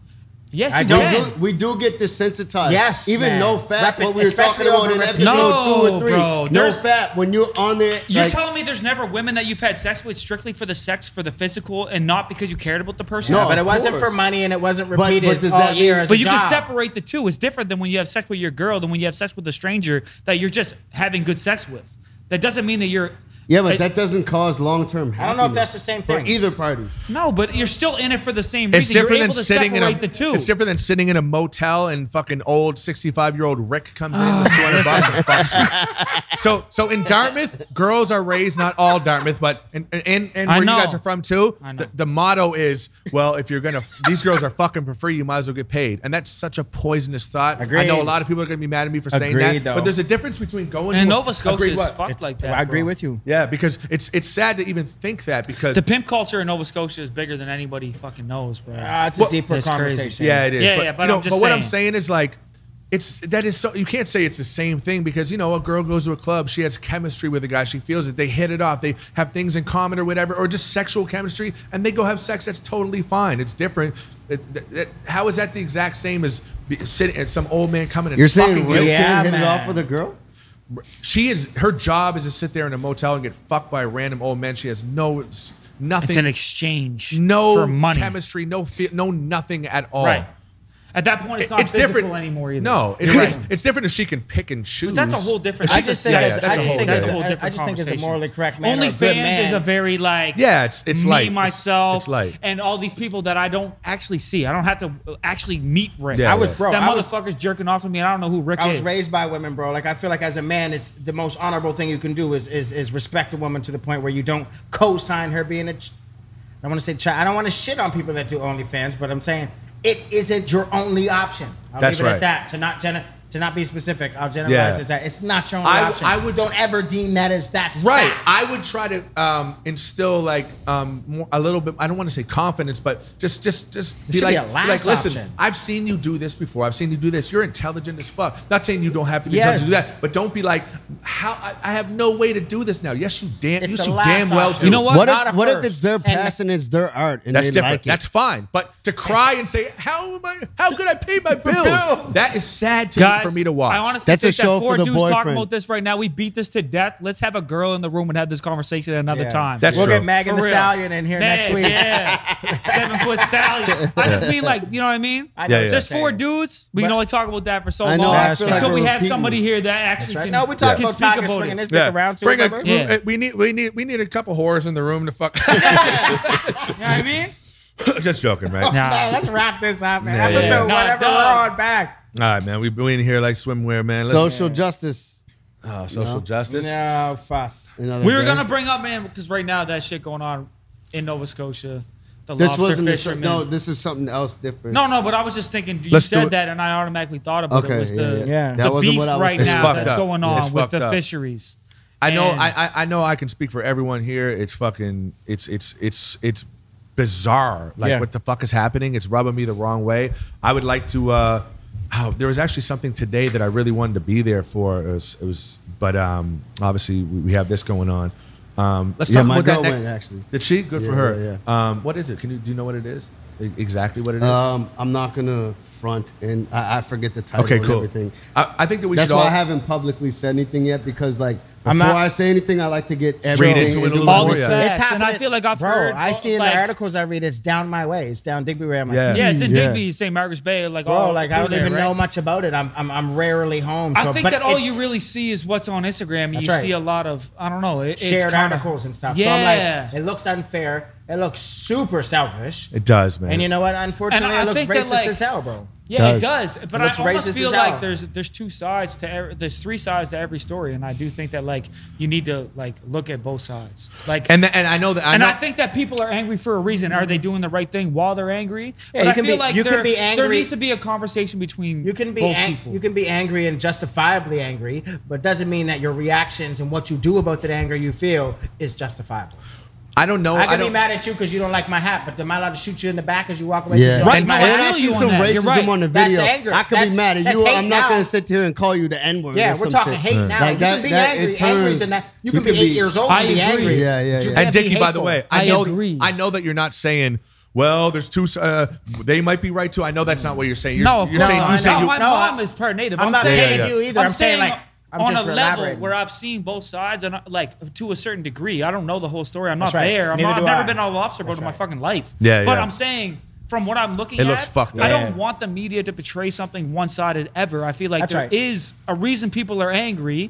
Yes, I you don't can. We do get desensitized. Yes, even man. no fat. Rapid- What we were especially talking about in over episode No, 2 or 3. bro, No there's- fat when you're on there. You're like, telling me there's never women that you've had sex with strictly for the sex, for the physical, and not because you cared about the person? No, but it of wasn't course. for money and it wasn't But repeated does all that year mean- as But a you job. can separate the two. It's different than when you have sex with your girl than when you have sex with a stranger that you're just having good sex with. That doesn't mean that you're. Yeah, but that doesn't cause long-term happiness. I don't know if that's the same thing. For either party. No, but you're still in it for the same It's reason. You're different able than to sitting in separate a. the two. It's different than sitting in a motel and fucking old 65-year-old Rick comes in with $200 and fucks you. So in Dartmouth, girls are raised, not all Dartmouth, but and where you guys are from too. The motto is, well, if you're gonna, these girls are fucking for free, you might as well get paid, and that's such a poisonous thought. Agreed. I know a lot of people are gonna be mad at me for saying that, though. but there's a difference between going. And to Nova Scotia is fucked like that. I agree bro. with you. Yeah, because it's sad to even think that because The pimp culture in Nova Scotia is bigger than anybody fucking knows, bro. It's a deeper That's crazy. conversation. yeah, it is. Yeah, but I'm just what I'm saying. saying is like, that is so you can't say it's the same thing because a girl goes to a club, she has chemistry with a guy, she feels it, they hit it off, they have things in common or whatever, or just sexual chemistry, and they go have sex. That's totally fine. It's different. How is that the exact same as sitting and some old man coming and You're saying fucking Ray you? can't hit it man. off with a girl? Her job is to sit there in a motel and get fucked by random old men. She has nothing. It's an exchange No for money. chemistry, no nothing at all. Right. At that point, it's not physical different anymore either. No, it's different if she can pick and choose. But that's a whole different. I just think that's it's a whole different I just think it's a conversation. morally correct man. or a good OnlyFans man. is a very like it's me, light. myself, It's light. and all these people that I don't actually see. I don't have to actually meet Rick. Yeah, I was yeah. broke. That I was motherfucker's jerking off to me, and I don't know who Rick I is. was raised by women, bro. Like I feel like as a man, it's the most honorable thing you can do is respect a woman to the point where you don't co-sign her being a. I want to say I don't want to shit on people that do OnlyFans, but I'm saying it isn't your only option. I'll That's leave it right. at that. To not be specific, I'll generalize Yeah. it that it's not your only I option. Don't ever deem that as that's Right. fact. I would try to instill like more, a little bit. I don't want to say confidence, but just be should like, be a last listen. option. I've seen you do this before. I've seen you do this. You're intelligent as fuck. Not saying you don't have to be Yes. intelligent to do that, but don't be like, how I have no way to do this now. Yes, you It's a damn last well option. do. You know what? Not a What if first. it's their And- passion, it's their art, and That's they different. like it? That's fine. But to cry and say, how could I pay my bills? That is sad Guys, for me to watch. I honestly That's a think show that for four the dudes talking boyfriend. about this right now. We beat this to death. Let's have a girl in the room and have this conversation at another Yeah. time. That's We'll true. get Megan For the real. Stallion in here next Man, week. Yeah, 7-foot stallion. I just mean like, you know what I mean? I know Yeah, what yeah. There's you're four saying. dudes. We can only talk about that for so I know, long I feel like until we we're have repeating. somebody here that actually Right. can. No, we talked can about speak Tiger about swinging it. his dick around too. Bring remember? Yeah. we need a couple whores in the room to fuck. You know what I mean? Just joking, right? Nah. Man, let's wrap this up, man. Yeah, yeah. Episode Nah, whatever dog. we're on back. All right, man. We in here like swimwear, man. Let's, Social justice. social justice. No fuss. Another We were day. gonna bring up, man, because right now that shit going on in Nova Scotia. The This lobster wasn't the fishermen. no. This is something else different. No, but I was just thinking. You Let's do said it. that, and I automatically thought about Okay, it. Was the yeah. That the wasn't beef what I was right saying. now fucked that's up. going Yeah, on it's with fucked the up. fisheries? I know. And- I know. I can speak for everyone here. It's fucking. It's bizarre. Like Yeah. what the fuck is happening? It's rubbing me the wrong way. I would like to. There was actually something today that I really wanted to be there for. It was but obviously we have this going on. Let's Yeah, talk my about that. girl went, actually. Did she? Good for Yeah, her. yeah, What is it? Do you know what it is? Exactly what it is. I'm not gonna front, and I forget the title Okay, and cool. everything. I think that we That's should why all. I haven't publicly said anything yet, because like I'm before not- I say anything, I like to get Read everything into it a into little my All more, the yeah. facts, It's happening. and I feel like I've Bro, heard. I see in like, the articles I read, it's down my way. It's down Digby way. I'm like, Yeah. Yeah, it's in Yeah. Digby, St. Margaret's Bay. Like, bro, all like I through don't there, even right? know much about it. I'm rarely home. I So, think but that all it- you really see is what's on Instagram, and That's you right. see a lot of I don't know. It's shared kinda, articles and stuff. So Yeah. I'm like, it looks unfair. It looks super selfish. It does, man. And you know what? Unfortunately, And I it looks think that, racist like- as hell, bro. Yeah, it does. But I looks almost racist feel as like hell. there's two sides to there's three sides to every story, and I do think that like you need to like look at both sides. Like and I know that. I think that people are angry for a reason. Are they doing the right thing while they're angry? Yeah, but you I can feel be- like you can be there angry- needs to be a conversation between You can be both people. you can be angry and justifiably angry, but doesn't mean that your reactions and what you do about that anger you feel is justifiable. I don't know. I can be don't, mad at you because you don't like my hat, but am I allowed to shoot you in the back as you walk away? Yeah, 'cause you don't Right, like my no, I hat? and I feel see you on some that. You're right. racism on the That's video. anger. I could be That's- mad at that's you. hate I'm not now. gonna sit here and call you the N word. Yeah, or we're some talking shit. hate now. Like you that- can be that- angry. it turns- Angry is enough. You you can be could 8 be- years old I and be agree. angry. Yeah, yeah, but you yeah. can't And be Dickie, by the hateful. way, I know agree. I know that you're not saying. Well, there's two. They might be right too. I know that's not what you're saying. You're, No, of you're course saying, not. you No, say you, my no, mom I- is part native. I'm not saying, hating yeah. you either. I'm saying like I'm on just a level elaborating. where I've seen both sides and like to a certain degree. I don't know the whole story. I'm That's not right. there. Neither I've do never I. been on a lobster boat That's in my right. fucking life. Yeah, But yeah. I'm saying from what I'm looking It at, looks fucked up. I Yeah. don't want the media to portray something one-sided ever. I feel like That's there right. is a reason people are angry.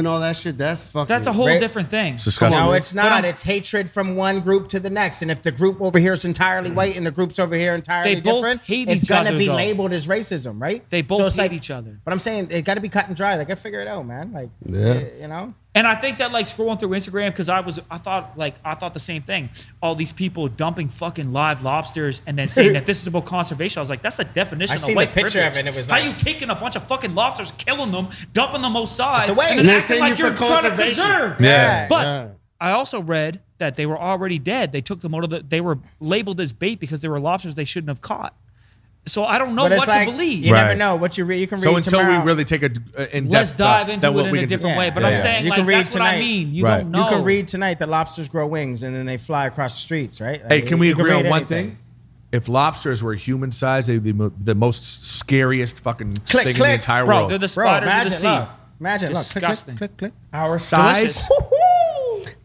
and all that shit. That's fucking. That's a whole different thing. It's disgusting. No, it's not. It's hatred from one group to the next. And if the group over here is entirely white and the group's over here entirely They both different, hate it's each gonna other, be though. labeled as racism, right? They both it's hate each other. But I'm saying it got to be cut and dry. Like, I figure it out, man. Like, Yeah. you know. And I think that like scrolling through Instagram, because I thought the same thing. All these people dumping fucking live lobsters and then saying that this is about conservation. I was like, that's the definition of white privilege. Of it, and it was how like, you taking a bunch of fucking lobsters, killing them, dumping them outside, It's a waste. and And then they're acting saying like you're you're for trying to conservation. preserve. Yeah. But I also read that they were already dead. They took them out of the. They were labeled as bait because they were lobsters they shouldn't have caught. So I don't know but it's what like, to believe. You never Right. know what you read. You can read So until tomorrow. we really take a in-depth Let's dive thought, into then what it in we a can do- different way. But Yeah, I'm yeah. saying You like can read that's what I tonight. mean. You Right. don't know. You can read tonight that lobsters grow wings and then they fly across the streets, right? Hey, can we You agree on read one anything. thing? If lobsters were human size, they'd be the most scariest fucking Click, thing in the click. entire Bro, world. they're the Bro, spiders of the imagine, sea. look. Imagine, look. Disgusting. Click, click, click, Our Delicious.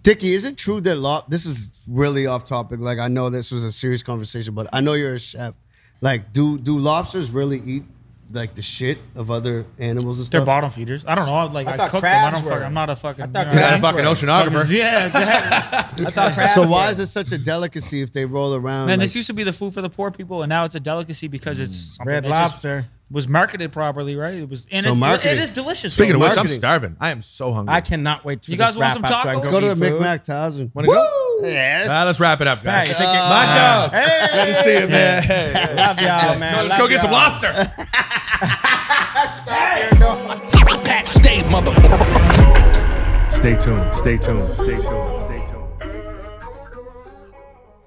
Dickie, is it true that this is really off topic? Like, I know this was a serious conversation, but I know you're a chef. Like, do lobsters really eat like the shit of other animals and They're stuff? bottom feeders. I don't know. Like I I thought cook them. I crabs don't were. fucking. I'm not a fucking. I thought you know You're what not I a mean? fucking oceanographer. Yeah, exactly. I thought crabs So were. why is it such a delicacy if they roll around? Man, like, this used to be the food for the poor people, and now it's a delicacy because it's something Red that just lobster? was marketed properly, right? It was, and So it's marketing. it is delicious. Speaking of bro. which, I'm marketing. starving. I am so hungry. I cannot wait to You guys want some wrap up so I can tacos? Let's go to eat the food. Micmac Thousand. Want to go? Yes. Let's wrap it up, Yeah, guys. you think My dog. Good to see you, man. Hey, hey. Love y'all, man. Let's go Love get some y'all. lobster. Pat, stay, motherfucker. Stay tuned. Stay tuned. Stay tuned.